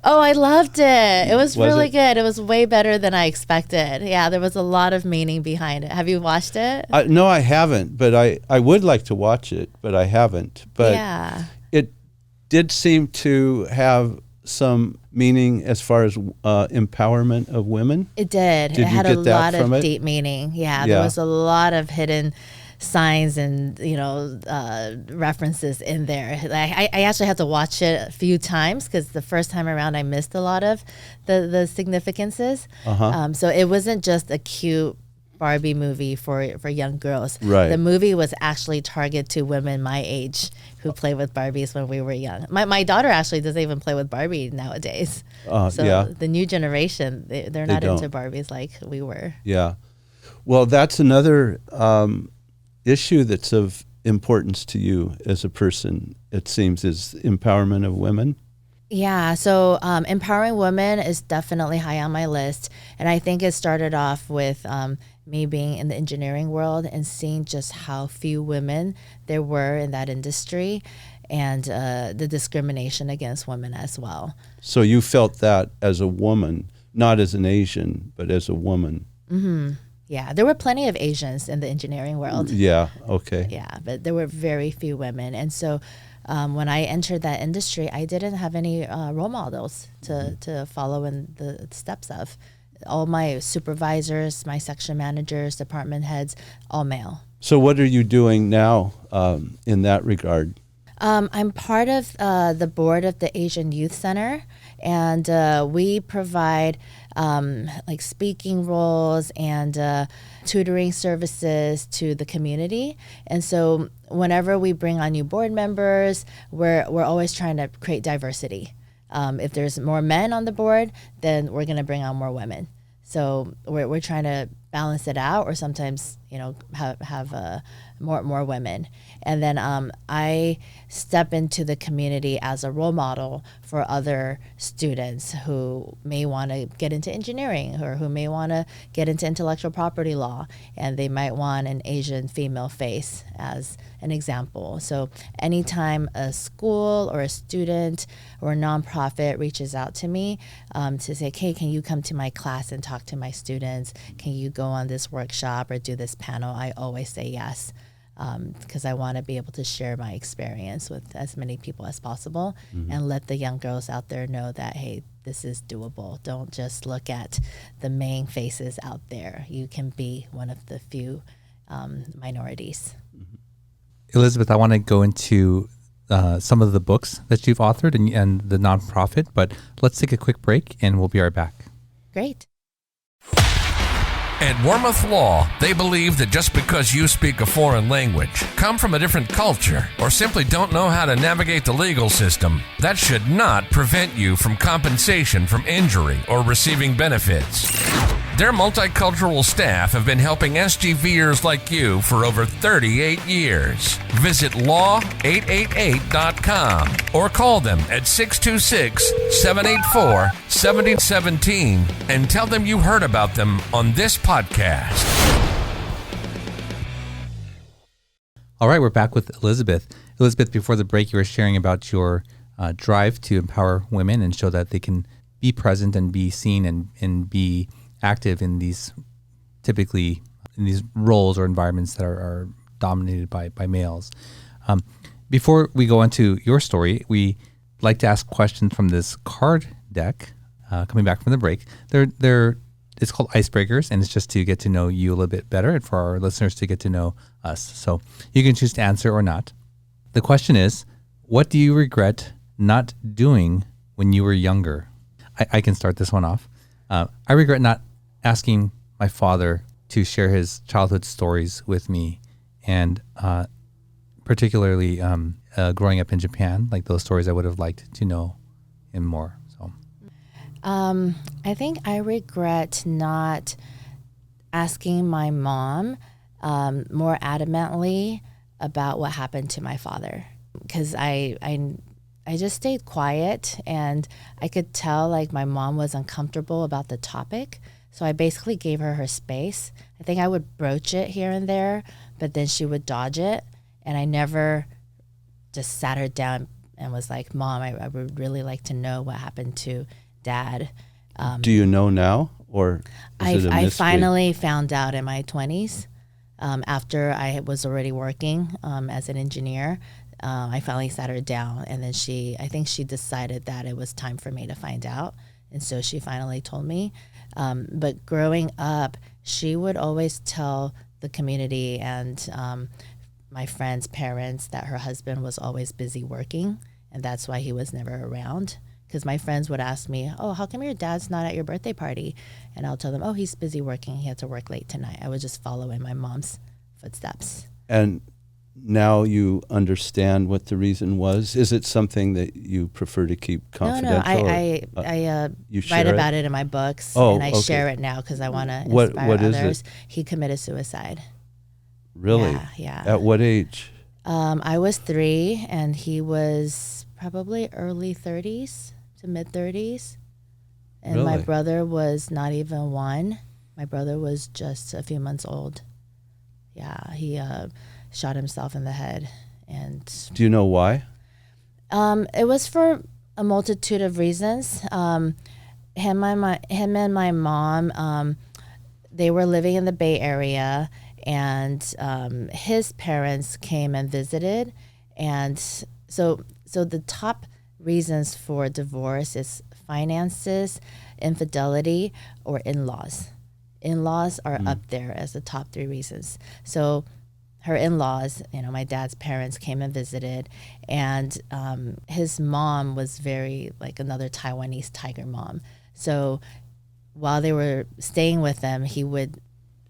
A: Oh, I loved it. It was really
D: it?
A: good. It was way better than I expected. Yeah, there was a lot of meaning behind it. Have you watched it?
D: No, I haven't, but I would like to watch it, but I haven't. But
A: Yeah.
D: it did seem to have some meaning as far as empowerment of women.
A: It did.
D: Did
A: It
D: you
A: had a
D: get that
A: lot
D: from
A: of
D: it?
A: deep meaning. Yeah,
D: Yeah.
A: there was a lot of hidden signs and references in there. I actually had to watch it a few times because the first time around I missed a lot of the significances. So it wasn't just a cute Barbie movie for young girls.
D: Right.
A: The movie was actually targeted to women my age who played with Barbies when we were young. My daughter actually doesn't even play with Barbie nowadays. So
D: Yeah.
A: the new generation, they're not
D: don't.
A: into Barbies like we were.
D: Yeah. Well, that's another issue that's of importance to you as a person, it seems, is empowerment of women.
A: Yeah, so empowering women is definitely high on my list. And I think it started off with me being in the engineering world and seeing just how few women there were in that industry. and the discrimination against women as well.
D: So you felt that as a woman, not as an Asian, but as a woman.
A: Mm-hmm. Yeah, there were plenty of Asians in the engineering world.
D: Yeah, okay.
A: Yeah, but there were very few women. And so when I entered that industry, I didn't have any role models to follow in the steps of. All my supervisors, my section managers, department heads, all male.
D: So what are you doing now in that regard?
A: I'm part of the board of the Asian Youth Center, and we provide like speaking roles and tutoring services to the community. And so whenever we bring on new board members, we're always trying to create diversity. If there's more men on the board, then we're going to bring on more women. So we're trying to balance it out, or sometimes have more women. And then I step into the community as a role model for other students who may want to get into engineering, or who may want to get into intellectual property law, and they might want an Asian female face as an example. So anytime a school or a student or a nonprofit reaches out to me to say, hey, can you come to my class and talk to my students? Can you go on this workshop or do this panel? I always say yes, because I want to be able to share my experience with as many people as possible, and let the young girls out there know that, hey, this is doable. Don't just look at the main faces out there. You can be one of the few minorities.
C: Elizabeth, I want to go into some of the books that you've authored and the nonprofit, but let's take a quick break and we'll be right back.
A: Great.
E: At Warmouth Law, they believe that just because you speak a foreign language, come from a different culture, or simply don't know how to navigate the legal system, that should not prevent you from compensation from injury or receiving benefits. Their multicultural staff have been helping SGVers like you for over 38 years. Visit law888.com or call them at 626-784-7017 and tell them you heard about them on this podcast.
C: All right, we're back with Elizabeth. Elizabeth, before the break, you were sharing about your drive to empower women and show that they can be present and be seen and be active in these roles or environments that are dominated by males. Before we go into your story, we like to ask questions from this card deck coming back from the break. It's called Icebreakers, and it's just to get to know you a little bit better and for our listeners to get to know us. So you can choose to answer or not. The question is, what do you regret not doing when you were younger? I can start this one off. I regret not asking my father to share his childhood stories with me, and particularly growing up in Japan, like those stories I would have liked to know him more. So,
A: I think I regret not asking my mom more adamantly about what happened to my father, because I just stayed quiet, and I could tell like my mom was uncomfortable about the topic. So I basically gave her space. I think I would broach it here and there, but then she would dodge it. And I never just sat her down and was like, Mom, I would really like to know what happened to Dad.
D: Do you know now, or is it a
A: I
D: mystery?
A: finally found out in my 20s, after I was already working as an engineer. I finally sat her down, and then I think she decided that it was time for me to find out. And so she finally told me. But growing up, she would always tell the community and my friends' parents that her husband was always busy working, and that's why he was never around. Because my friends would ask me, oh, how come your dad's not at your birthday party? And I'll tell them, oh, he's busy working. He had to work late tonight. I would just follow in my mom's footsteps.
D: And now you understand what the reason was? Is it something that you prefer to keep confidential?
A: No, I write about it in my books, and I share it now because I want to inspire others. He committed suicide.
D: Really?
A: Yeah.
D: At what age?
A: I was 3, and he was probably early 30s to mid 30s. And
D: Really?
A: my brother was not even 1. My brother was just a few months old. Yeah, he shot himself in the head. And
D: do you know why?
A: It was for a multitude of reasons. Him and my mom, they were living in the Bay Area, and his parents came and visited, and so the top reasons for divorce is finances, infidelity, or in-laws. In-laws are up there as the top 3 reasons. So her in-laws, my dad's parents came and visited, and his mom was very like another Taiwanese tiger mom. So while they were staying with them, he would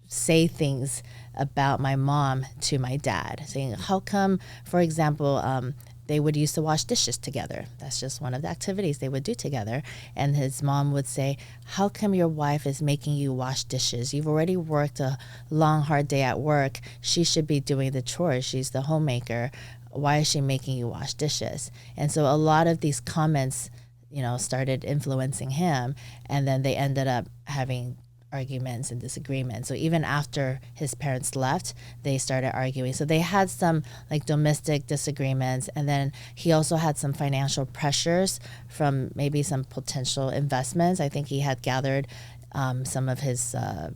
A: say things about my mom to my dad, saying, how come, for example, they would used to wash dishes together. That's just one of the activities they would do together. And his mom would say, how come your wife is making you wash dishes? You've already worked a long, hard day at work. She should be doing the chores. She's the homemaker. Why is she making you wash dishes? And so a lot of these comments, started influencing him. And then they ended up having arguments and disagreements. So even after his parents left, they started arguing. So they had some like domestic disagreements, and then he also had some financial pressures from maybe some potential investments. I think he had gathered some of his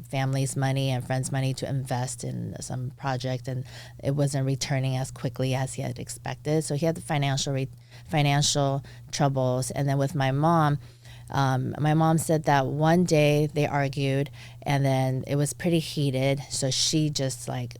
A: family's money and friends' money to invest in some project, and it wasn't returning as quickly as he had expected. So he had the financial troubles. And then with my mom said that one day they argued, and then it was pretty heated. So she just like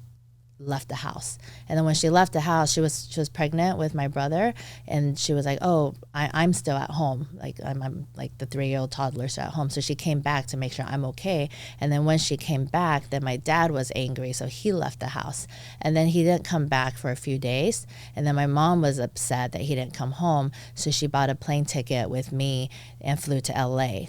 A: left the house. And then when she left the house, she was pregnant with my brother, and she was like, oh, I'm still at home. Like I'm like the 3-year-old toddler still at home. So she came back to make sure I'm okay. And then when she came back, then my dad was angry. So he left the house, and then he didn't come back for a few days. And then my mom was upset that he didn't come home. So she bought a plane ticket with me and flew to LA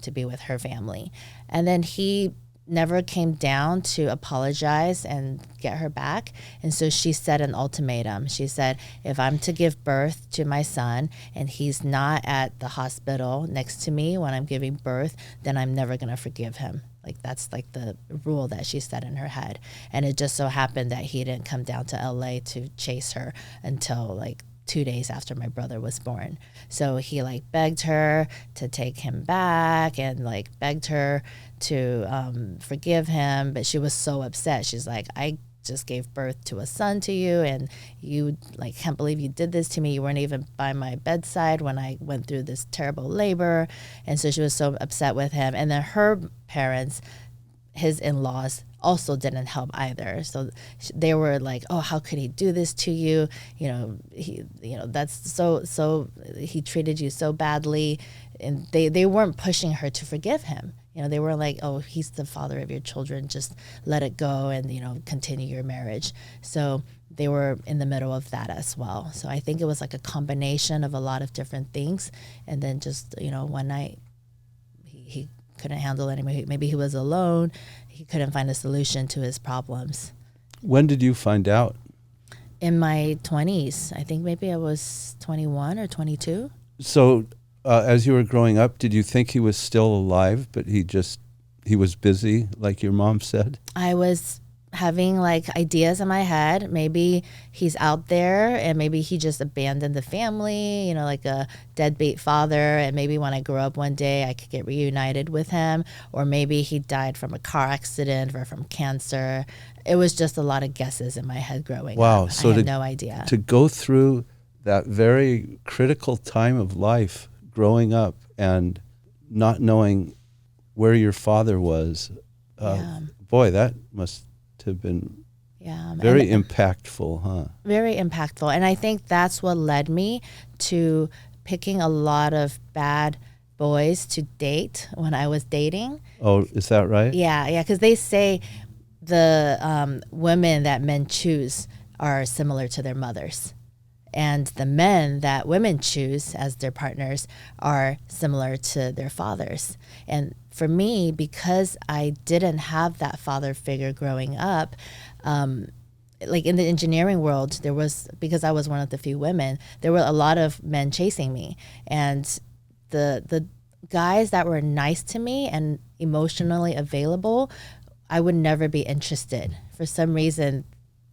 A: to be with her family. And then he never came down to apologize and get her back. And so she set an ultimatum. She said, if I'm to give birth to my son and he's not at the hospital next to me when I'm giving birth, then I'm never going to forgive him. Like that's like the rule that she set in her head. And it just so happened that he didn't come down to LA to chase her until like 2 days after my brother was born. So he like begged her to take him back and like begged her to forgive him. But she was so upset. She's like, I just gave birth to a son to you, and you like can't believe you did this to me. You weren't even by my bedside when I went through this terrible labor. And so she was so upset with him. And then her parents, his in-laws, also didn't help either. So they were like, oh, how could he do this to you? That's so he treated you so badly. And they weren't pushing her to forgive him. They were like, oh, he's the father of your children. Just let it go and, continue your marriage. So they were in the middle of that as well. So I think it was like a combination of a lot of different things. And then just, one night he couldn't handle it anymore. Maybe he was alone. He couldn't find a solution to his problems.
D: When did you find out?
A: In my 20s. I think maybe I was 21 or 22.
D: So as you were growing up, did you think he was still alive, but he was busy, like your mom said?
A: I was having like ideas in my head. Maybe he's out there, and maybe he just abandoned the family, like a deadbeat father. And maybe when I grow up one day, I could get reunited with him. Or maybe he died from a car accident or from cancer. It was just a lot of guesses in my head growing up.
D: Wow. So
A: I had no idea.
D: To go through that very critical time of life, growing up and not knowing where your father was, boy, that must have been very impactful, huh?
A: Very impactful. And I think that's what led me to picking a lot of bad boys to date when I was dating.
D: Oh, is that right?
A: Yeah, because they say the women that men choose are similar to their mothers. And the men that women choose as their partners are similar to their fathers. And for me, because I didn't have that father figure growing up, like in the engineering world, because I was one of the few women, there were a lot of men chasing me. And the guys that were nice to me and emotionally available, I would never be interested. For some reason,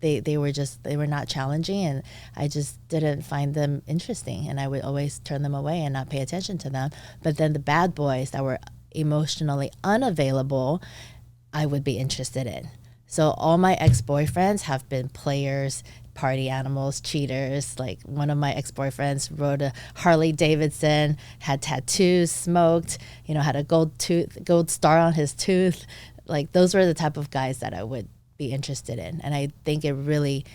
A: they were not challenging, and I just didn't find them interesting, and I would always turn them away and not pay attention to them. But then the bad boys that were emotionally unavailable, I would be interested in. So all my ex-boyfriends have been players, party animals, cheaters. Like one of my ex-boyfriends rode a Harley Davidson, had tattoos, smoked, had a gold star on his tooth. Like those were the type of guys that I would be interested in. And I think it really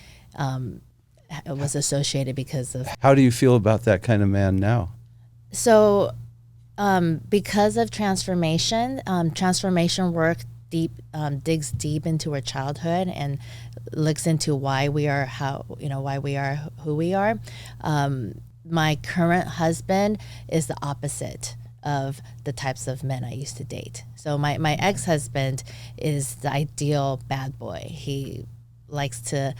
A: was associated because of...
D: How do you feel about that kind of man now?
A: So because of transformation work digs deep into our childhood and looks into why we are who we are. My current husband is the opposite of the types of men I used to date. So my ex-husband is the ideal bad boy. He likes to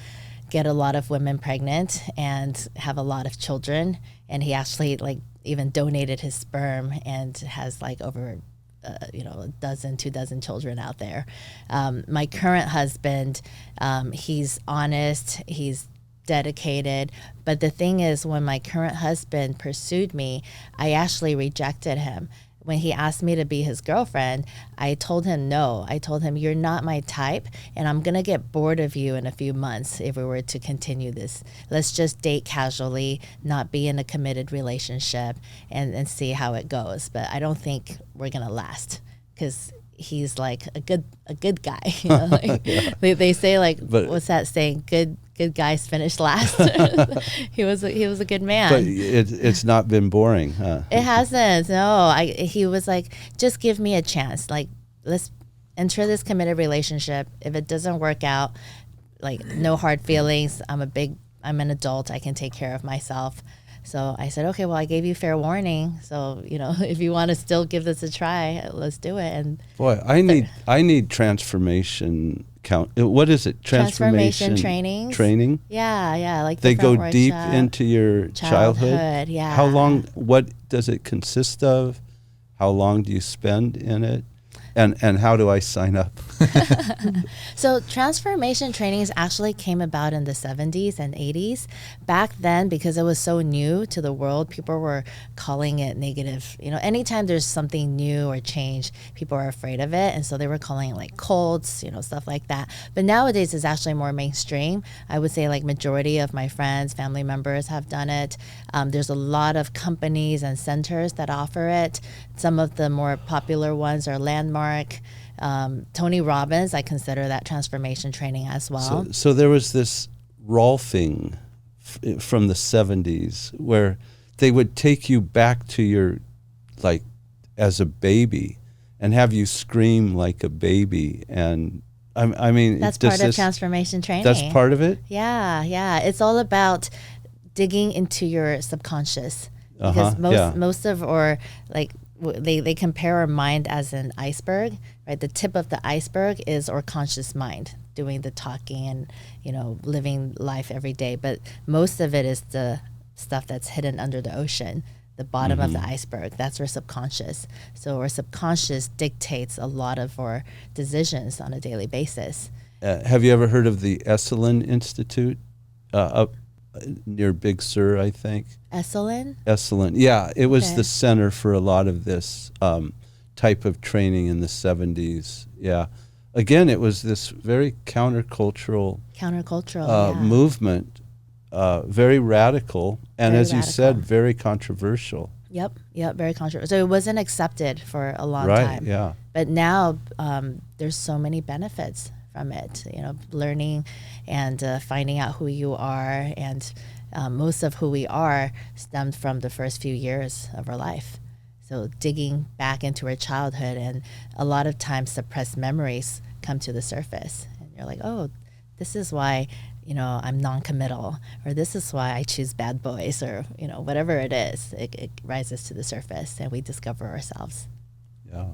A: get a lot of women pregnant and have a lot of children, and he actually even donated his sperm and has over a dozen, 2 children out there. My current husband, he's honest, he's dedicated. But the thing is, when my current husband pursued me, I actually rejected him. When he asked me to be his girlfriend, I told him no. I told him, you're not my type, and I'm going to get bored of you in a few months if we were to continue this. Let's just date casually, not be in a committed relationship, and see how it goes. But I don't think we're going to last, because he's like a good guy. Yeah. They say, what's that saying? Good guys finish last. He was a good man.
D: But it's not been boring, huh?
A: It hasn't. No, he was like, just give me a chance. Let's enter this committed relationship. If it doesn't work out, no hard feelings. I'm an adult. I can take care of myself. So I said, okay, well, I gave you fair warning. So, if you want to still give this a try, let's do it. And
D: boy, I need transformation what is it?
A: Transformation training.
D: Training?
A: Yeah.
D: They go deep into your childhood.
A: Yeah.
D: How long, what does it consist of? How long do you spend in it? And how do I sign up?
A: So transformation trainings actually came about in the 70s and 80s. Back then, because it was so new to the world, people were calling it negative. Anytime there's something new or change, people are afraid of it. And so they were calling it cults, stuff like that. But nowadays it's actually more mainstream. I would say majority of my friends, family members have done it. There's a lot of companies and centers that offer it. Some of the more popular ones are Landmark. Tony Robbins, I consider that transformation training as well.
D: So there was this Rolfing from the 70s where they would take you back to your, as a baby and have you scream like a baby. And I mean,
A: that's part of transformation training.
D: That's part of it?
A: Yeah. It's all about digging into your subconscious. Because they compare our mind as an iceberg, right? The tip of the iceberg is our conscious mind doing the talking and, living life every day. But most of it is the stuff that's hidden under the ocean, the bottom of the iceberg. That's our subconscious. So our subconscious dictates a lot of our decisions on a daily basis.
D: Have you ever heard of the Esalen Institute up near Big Sur, I think? Esalen. Yeah, it was the center for a lot of this type of training in the 70s. Yeah. Again, it was this very countercultural movement, very radical, and as you said, very controversial.
A: Yep, very controversial. So it wasn't accepted for a long time. Right,
D: yeah.
A: But now there's so many benefits from it, learning and finding out who you are, and most of who we are stemmed from the first few years of our life. So digging back into our childhood, and a lot of times suppressed memories come to the surface, and you're like, oh, this is why I'm non-committal, or this is why I choose bad boys, or whatever it is, it rises to the surface and we discover ourselves.
D: Yeah.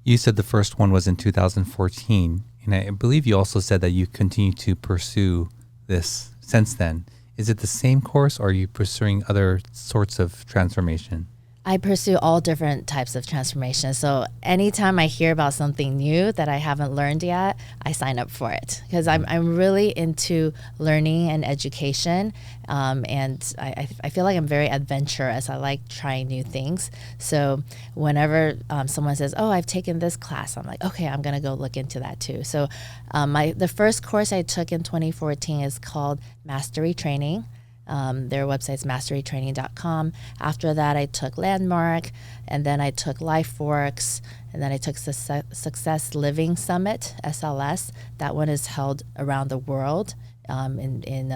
C: You said the first one was in 2014. And I believe you also said that you continue to pursue this since then. Is it the same course, or are you pursuing other sorts of transformation?
A: I pursue all different types of transformation. So anytime I hear about something new that I haven't learned yet, I sign up for it because I'm really into learning and education. And I feel like I'm very adventurous. I like trying new things. So whenever someone says, oh, I've taken this class, I'm like, okay, I'm going to go look into that too. So the first course I took in 2014 is called Mastery Training. Their website's masterytraining.com. After that, I took Landmark, and then I took LifeWorks, and then I took Success Living Summit, SLS. That one is held around the world, in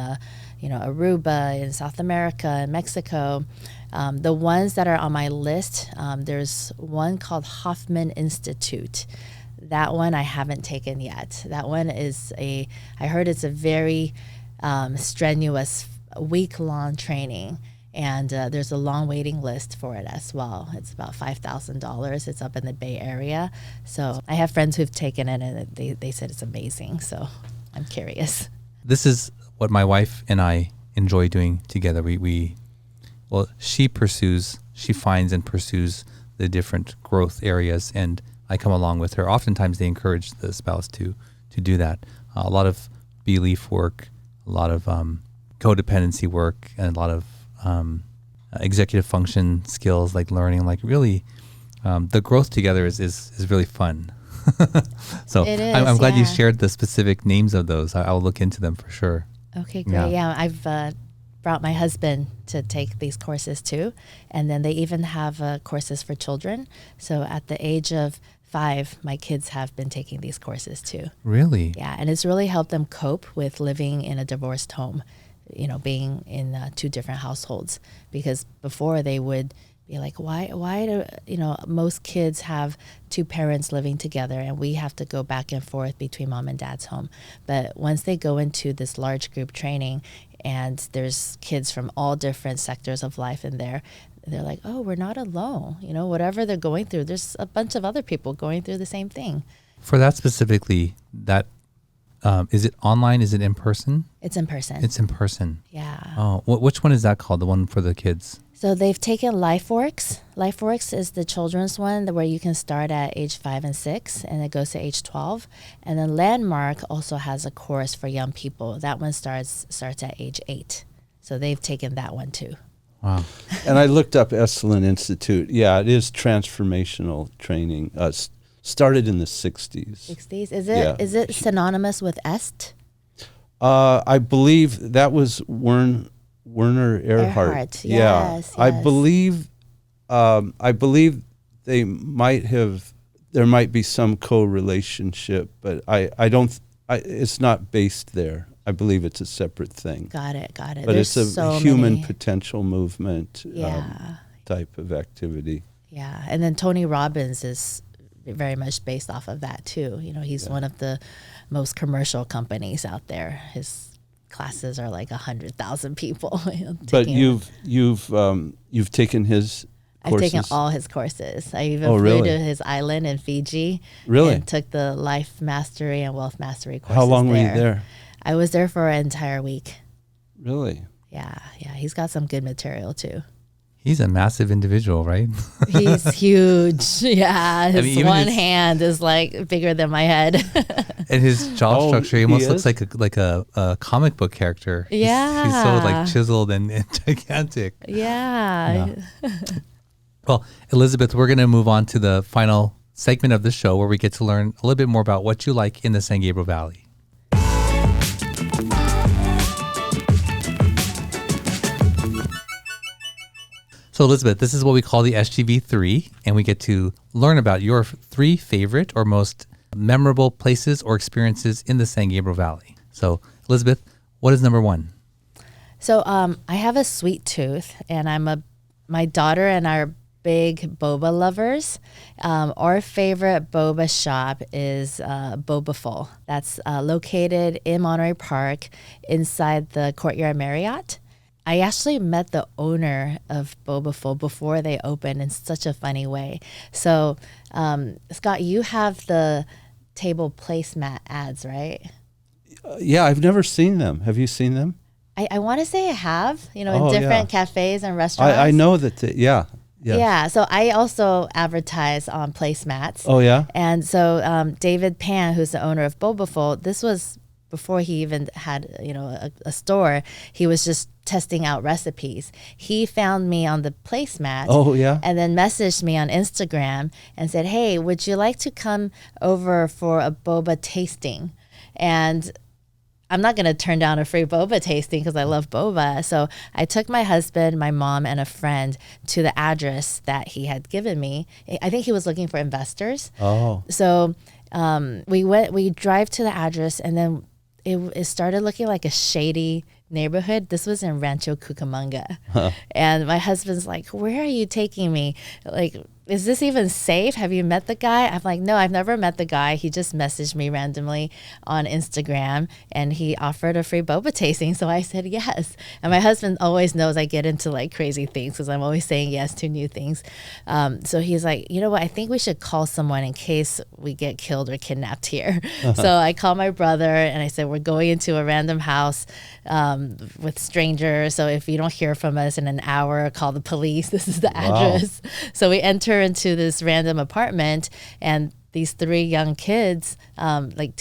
A: Aruba, in South America, in Mexico. The ones that are on my list, there's one called Hoffman Institute. That one I haven't taken yet. That one I heard it's a very strenuous week-long training, and there's a long waiting list for it as well. It's about $5,000. It's up in the Bay Area. So I have friends who've taken it, and they said it's amazing. So I'm curious.
C: This is what my wife and I enjoy doing together. She finds and pursues the different growth areas, and I come along with her. Oftentimes they encourage the spouse to do that. A lot of belief work, a lot of codependency work, and a lot of executive function skills, like learning, like really the growth together is really fun. So
A: it is,
C: I'm glad you shared the specific names of those. I'll look into them for sure.
A: Okay, great. Yeah, I've brought my husband to take these courses too. And then they even have courses for children. So at the age of 5, my kids have been taking these courses too.
C: Really?
A: Yeah, and it's really helped them cope with living in a divorced home, being in 2 different households. Because before they would be like, why do, most kids have 2 parents living together and we have to go back and forth between mom and dad's home. But once they go into this large group training and there's kids from all different sectors of life in there, they're like, oh, we're not alone. Whatever they're going through, there's a bunch of other people going through the same thing.
C: For that specifically, is it online? Is it in person?
A: It's in person.
C: It's in person.
A: Yeah.
C: Oh, which one is that called? The one for the kids?
A: So they've taken LifeWorks. LifeWorks is the children's one where you can start at age 5 and 6, and it goes to age 12. And then Landmark also has a course for young people. That one starts at age 8. So they've taken that one too.
C: Wow.
D: And I looked up Esalen Institute. Yeah, it is transformational training. Started in the 60s.
A: 60s? Is it synonymous with EST?
D: I believe that was Werner Erhard.
A: Yes.
D: I believe they might have. There might be some co-relationship, but it's not based there. I believe it's a separate thing.
A: Got it.
D: But
A: There's
D: it's a
A: so
D: human
A: many
D: potential movement type of activity.
A: Yeah, and then Tony Robbins is very much based off of that too. He's one of the most commercial companies out there. His classes are like 100,000 people.
D: But you've taken his courses?
A: I've taken all his courses. I even flew to his island in Fiji.
D: Really?
A: And took the Life Mastery and Wealth Mastery courses.
D: How long were you there?
A: I was there for an entire week.
D: Really?
A: Yeah. He's got some good material too.
C: He's a massive individual, right?
A: He's huge. Yeah, his hand is like bigger than my head.
C: And his jaw structure, he almost looks like a comic book character.
A: Yeah,
C: he's so like chiseled and gigantic.
A: Yeah.
C: Well, Elizabeth, we're going to move on to the final segment of the show where we get to learn a little bit more about what you like in the San Gabriel Valley. So Elizabeth, this is what we call the SGV3, and we get to learn about your 3 favorite or most memorable places or experiences in the San Gabriel Valley. So Elizabeth, what is number 1?
A: So I have a sweet tooth, and my daughter and I are big boba lovers. Our favorite boba shop is Bobaful. That's located in Monterey Park inside the Courtyard Marriott. I actually met the owner of Bobaful before they opened in such a funny way. So, Scott, you have the table placemat ads, right?
D: Yeah, I've never seen them. Have you seen them?
A: I want to say I have, in different cafes and restaurants.
D: I know that, Yes.
A: Yeah. So I also advertise on placemats.
D: Oh, yeah?
A: And so David Pan, who's the owner of Bobaful, this was before he even had a store. He was just testing out recipes. He found me on the placemat.
D: Oh, yeah?
A: And then messaged me on Instagram and said, "Hey, would you like to come over for a boba tasting?" And I'm not going to turn down a free boba tasting because I love boba. So I took my husband, my mom, and a friend to the address that he had given me. I think he was looking for investors.
D: Oh.
A: So we drive to the address, and then it started looking like a shady neighborhood. This was in Rancho Cucamonga. And my husband's like, "Where are you taking me? Like, is this even safe? Have you met the guy?" I'm like, "No, I've never met the guy. He just messaged me randomly on Instagram and he offered a free boba tasting." So I said yes. And my husband always knows I get into like crazy things because I'm always saying yes to new things. So he's like, "You know what? I think we should call someone in case we get killed or kidnapped here." So I called my brother and I said, "We're going into a random house with strangers. So if you don't hear from us in an hour, call the police. This is the address." So we enter into this random apartment, and these three young kids, like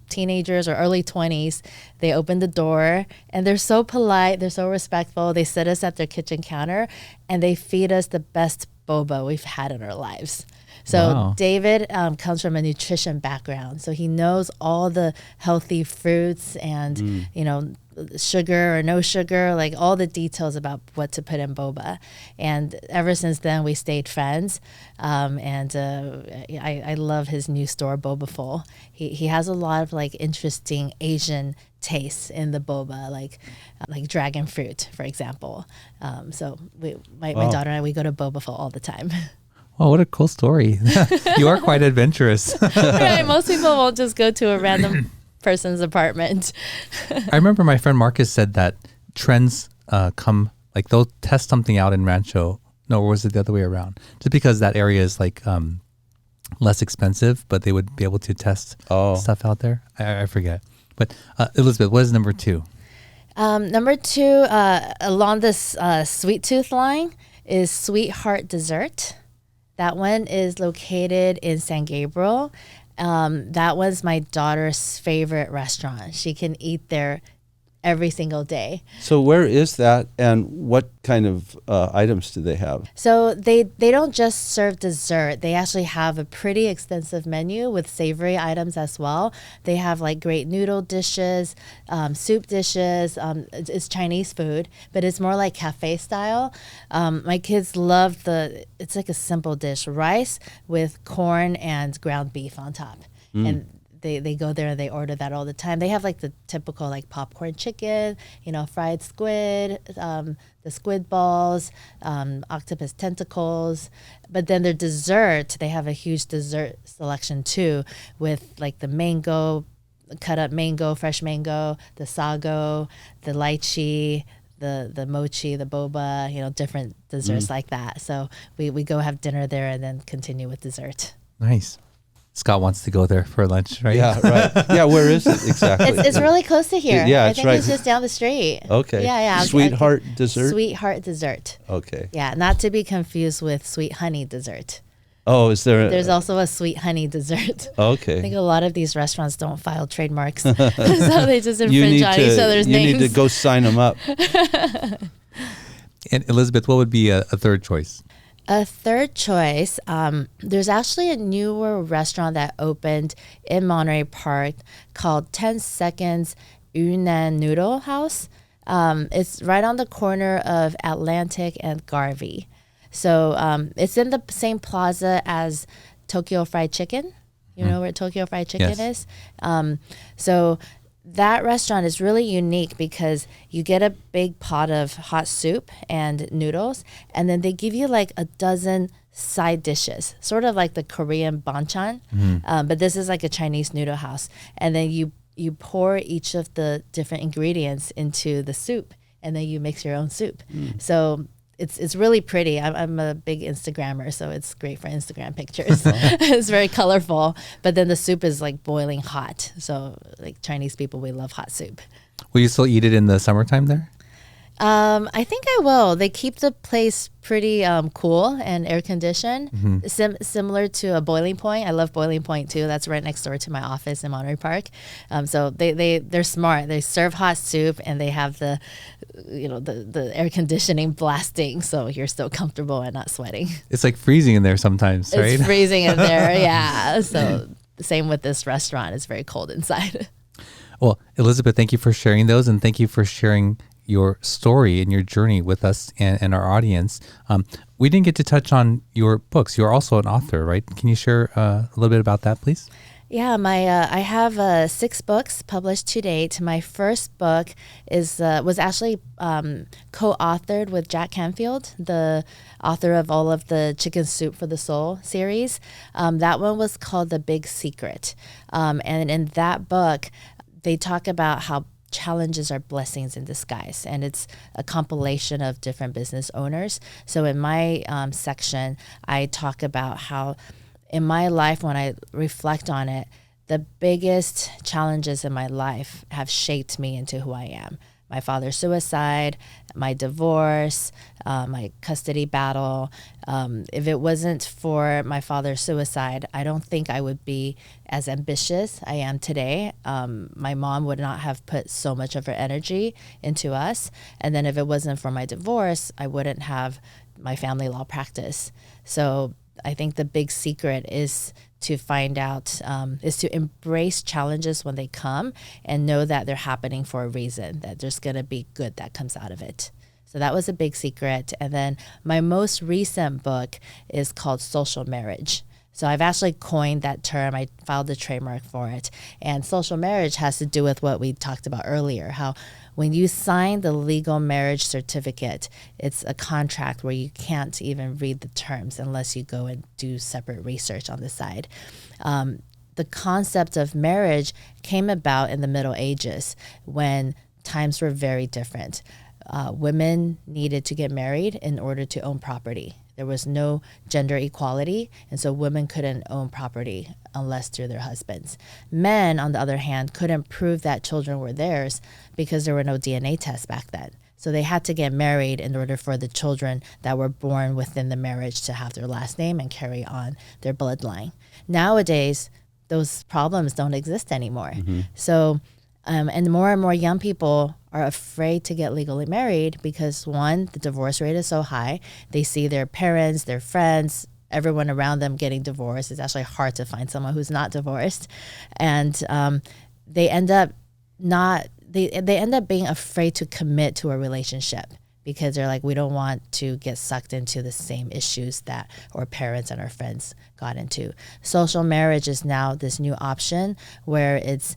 A: teenagers or early 20s, they open the door and they're so polite, they're so respectful. They sit us at their kitchen counter and they feed us the best boba we've had in our lives. So David comes from a nutrition background, so he knows all the healthy fruits and sugar or no sugar, like all the details about what to put in boba. And ever since then, we stayed friends. I love his new store, Bobaful. He has a lot of like interesting Asian tastes in the boba, like dragon fruit, for example. So my daughter and I, we go to Bobaful all the time.
C: Oh, what a cool story. You are quite adventurous.
A: Right, most people won't just go to a random person's apartment.
C: I remember my friend Marcus said that trends come, like they'll test something out in Rancho. No, or was it the other way around? Just because that area is like less expensive, but they would be able to test stuff out there. I forget. But Elizabeth, what is number 2?
A: Number 2, along this Sweet Tooth line, is Sweetheart Dessert. That one is located in San Gabriel. That was my daughter's favorite restaurant. She can eat there every single day.
D: So where is that, and what kind of items do they have?
A: So they don't just serve dessert. They actually have a pretty extensive menu with savory items as well. They have like great noodle dishes, soup dishes. It's Chinese food, but it's more like cafe style. My kids love it's like a simple dish, rice with corn and ground beef on top. And they go there and they order that all the time. They have like the typical like popcorn chicken, fried squid, the squid balls, octopus tentacles. But then their dessert, they have a huge dessert selection too, with like the mango, cut up mango, fresh mango, the sago, the lychee, the mochi, the boba, different desserts like that. So we go have dinner there and then continue with dessert.
C: Nice. Scott wants to go there for lunch, right?
D: Yeah, right. Yeah, where is it exactly?
A: It's really close to here.
D: Yeah,
A: I think it's just down the street.
D: Okay.
A: Yeah.
D: Sweetheart Dessert?
A: Sweetheart Dessert.
D: Okay.
A: Yeah, not to be confused with Sweet Honey Dessert.
D: Oh, is there?
A: There's also a Sweet Honey Dessert.
D: Okay.
A: I think a lot of these restaurants don't file trademarks, so they just infringe on each other's names.
D: You need to go sign them up.
C: And Elizabeth, what would be a third choice?
A: A third choice, there's actually a newer restaurant that opened in Monterey Park called 10 Seconds Yunnan Noodle House. It's right on the corner of Atlantic and Garvey. So it's in the same plaza as Tokyo Fried Chicken. You know where Tokyo Fried Chicken is? So that restaurant is really unique because you get a big pot of hot soup and noodles, and then they give you like a dozen side dishes, sort of like the Korean banchan, but this is like a Chinese noodle house. And then you pour each of the different ingredients into the soup, and then you mix your own soup. So it's really pretty. I'm a big Instagrammer, so it's great for Instagram pictures. It's very colorful, but then the soup is like boiling hot. So like Chinese people, we love hot soup.
C: Will you still eat it in the summertime there?
A: I think I will. They keep the place pretty cool and air conditioned, similar to a Boiling Point. I love Boiling Point too. That's right next door to my office in Monterey Park. So they're smart. They serve hot soup and they have the air conditioning blasting, so you're still comfortable and not sweating.
C: It's like freezing in there sometimes, right?
A: It's freezing in there, yeah. So same with this restaurant. It's very cold inside.
C: Well, Elizabeth, thank you for sharing those, and thank you for sharing your story and your journey with us and our audience. We didn't get to touch on your books. You're also an author, right? Can you share a little bit about that, please?
A: Yeah, I have 6 books published to date. My first book was actually co-authored with Jack Canfield, the author of all of the Chicken Soup for the Soul series. That one was called The Big Secret. And in that book, they talk about how challenges are blessings in disguise, and it's a compilation of different business owners. So in my section, I talk about how in my life, when I reflect on it, the biggest challenges in my life have shaped me into who I am. My father's suicide, my divorce, my custody battle. If it wasn't for my father's suicide, I don't think I would be as ambitious I am today. My mom would not have put so much of her energy into us. And then if it wasn't for my divorce, I wouldn't have my family law practice. So I think the big secret is to find out, is to embrace challenges when they come and know that they're happening for a reason, that there's going to be good that comes out of it. So that was a big secret. And then my most recent book is called Social Marriage. So I've actually coined that term. I filed a trademark for it. And social marriage has to do with what we talked about earlier, how when you sign the legal marriage certificate, it's a contract where you can't even read the terms unless you go and do separate research on the side. The concept of marriage came about in the Middle Ages when times were very different. Women needed to get married in order to own property. There was no gender equality, and so women couldn't own property unless through their husbands. Men, on the other hand, couldn't prove that children were theirs because there were no DNA tests back then. So they had to get married in order for the children that were born within the marriage to have their last name and carry on their bloodline. Nowadays, those problems don't exist anymore. So, and more young people are afraid to get legally married because, one, the divorce rate is so high. They see their parents, their friends, everyone around them getting divorced. It's actually hard to find someone who's not divorced. And they end up they end up being afraid to commit to a relationship because they're like, we don't want to get sucked into the same issues that our parents and our friends got into. Social marriage is now this new option where it's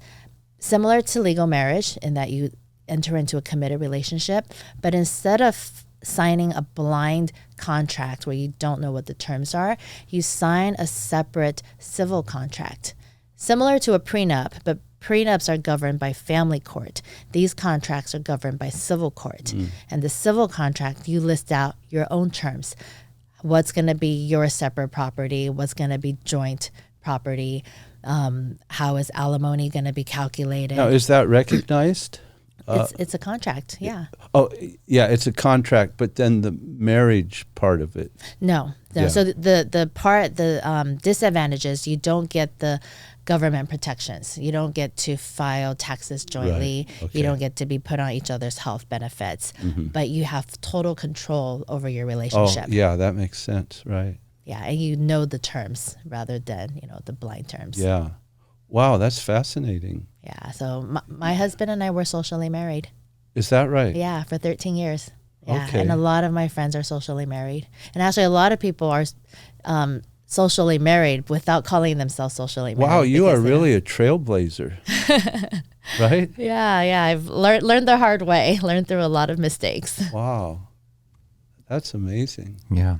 A: similar to legal marriage in that you enter into a committed relationship, but instead of signing a blind contract where you don't know what the terms are, you sign a separate civil contract, similar to a prenup, but prenups are governed by family court. These contracts are governed by civil court. And the civil contract, you list out your own terms. What's going to be your separate property? What's going to be joint property? How is alimony going to be calculated?
D: Now, is that recognized?
A: It's a contract, yeah.
D: Oh, yeah, it's a contract, but then the marriage part of it.
A: No.
D: Yeah.
A: So the disadvantages, you don't get the government protections. You don't get to file taxes jointly.
D: Right. Okay.
A: You don't get to be put on each other's health benefits, but you have total control over your relationship.
D: Oh, yeah, that makes sense, right.
A: Yeah, and you know the terms rather than, the blind terms.
D: Yeah. Wow, that's fascinating.
A: Yeah, so my husband and I were socially married.
D: Is that right?
A: Yeah, for 13 years. Yeah,
D: Okay.
A: and a lot of my friends are socially married. And actually, a lot of people are socially married without calling themselves socially married.
D: Wow, you are really a trailblazer. Right?
A: Yeah, I've learned the hard way, learned through a lot of mistakes.
D: Wow. That's amazing.
C: Yeah.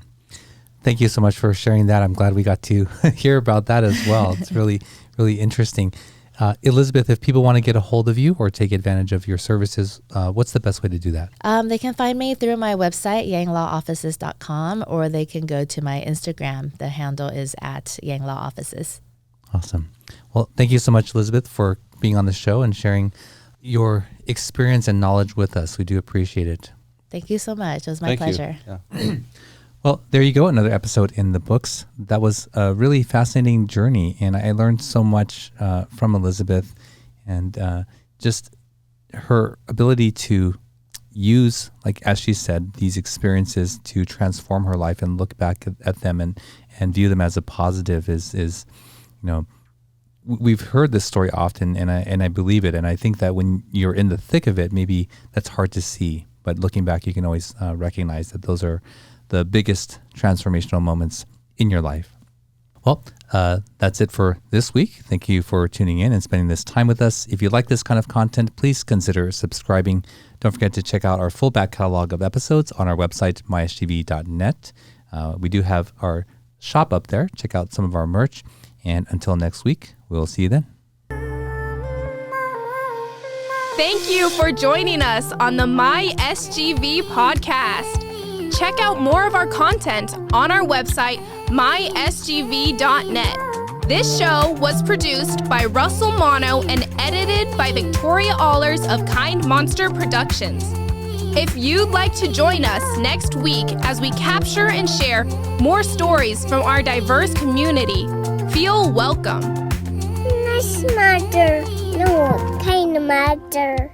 C: Thank you so much for sharing that. I'm glad we got to hear about that as well. It's really, really interesting. Elizabeth, if people want to get a hold of you or take advantage of your services, what's the best way to do that?
A: They can find me through my website, yanglawoffices.com, or they can go to my Instagram. The handle is @yanglawoffices.
C: Awesome. Well, thank you so much, Elizabeth, for being on the show and sharing your experience and knowledge with us. We do appreciate it.
A: Thank you so much. It was my pleasure.
D: Yeah.
C: Well, there you go. Another episode in the books. That was a really fascinating journey. And I learned so much from Elizabeth, and just her ability to use, like, as she said, these experiences to transform her life and look back at them and view them as a positive is, we've heard this story often, and I believe it. And I think that when you're in the thick of it, maybe that's hard to see. But looking back, you can always recognize that those are the biggest transformational moments in your life. Well, that's it for this week. Thank you for tuning in and spending this time with us. If you like this kind of content, please consider subscribing. Don't forget to check out our full back catalog of episodes on our website, mysgv.net. We do have our shop up there. Check out some of our merch. And until next week, we'll see you then.
B: Thank you for joining us on the My SGV podcast. Check out more of our content on our website, mysgv.net. This show was produced by Russell Mono and edited by Victoria Allers of Kind Monster Productions. If you'd like to join us next week as we capture and share more stories from our diverse community, feel welcome.
F: Nice matter. No, kind matter.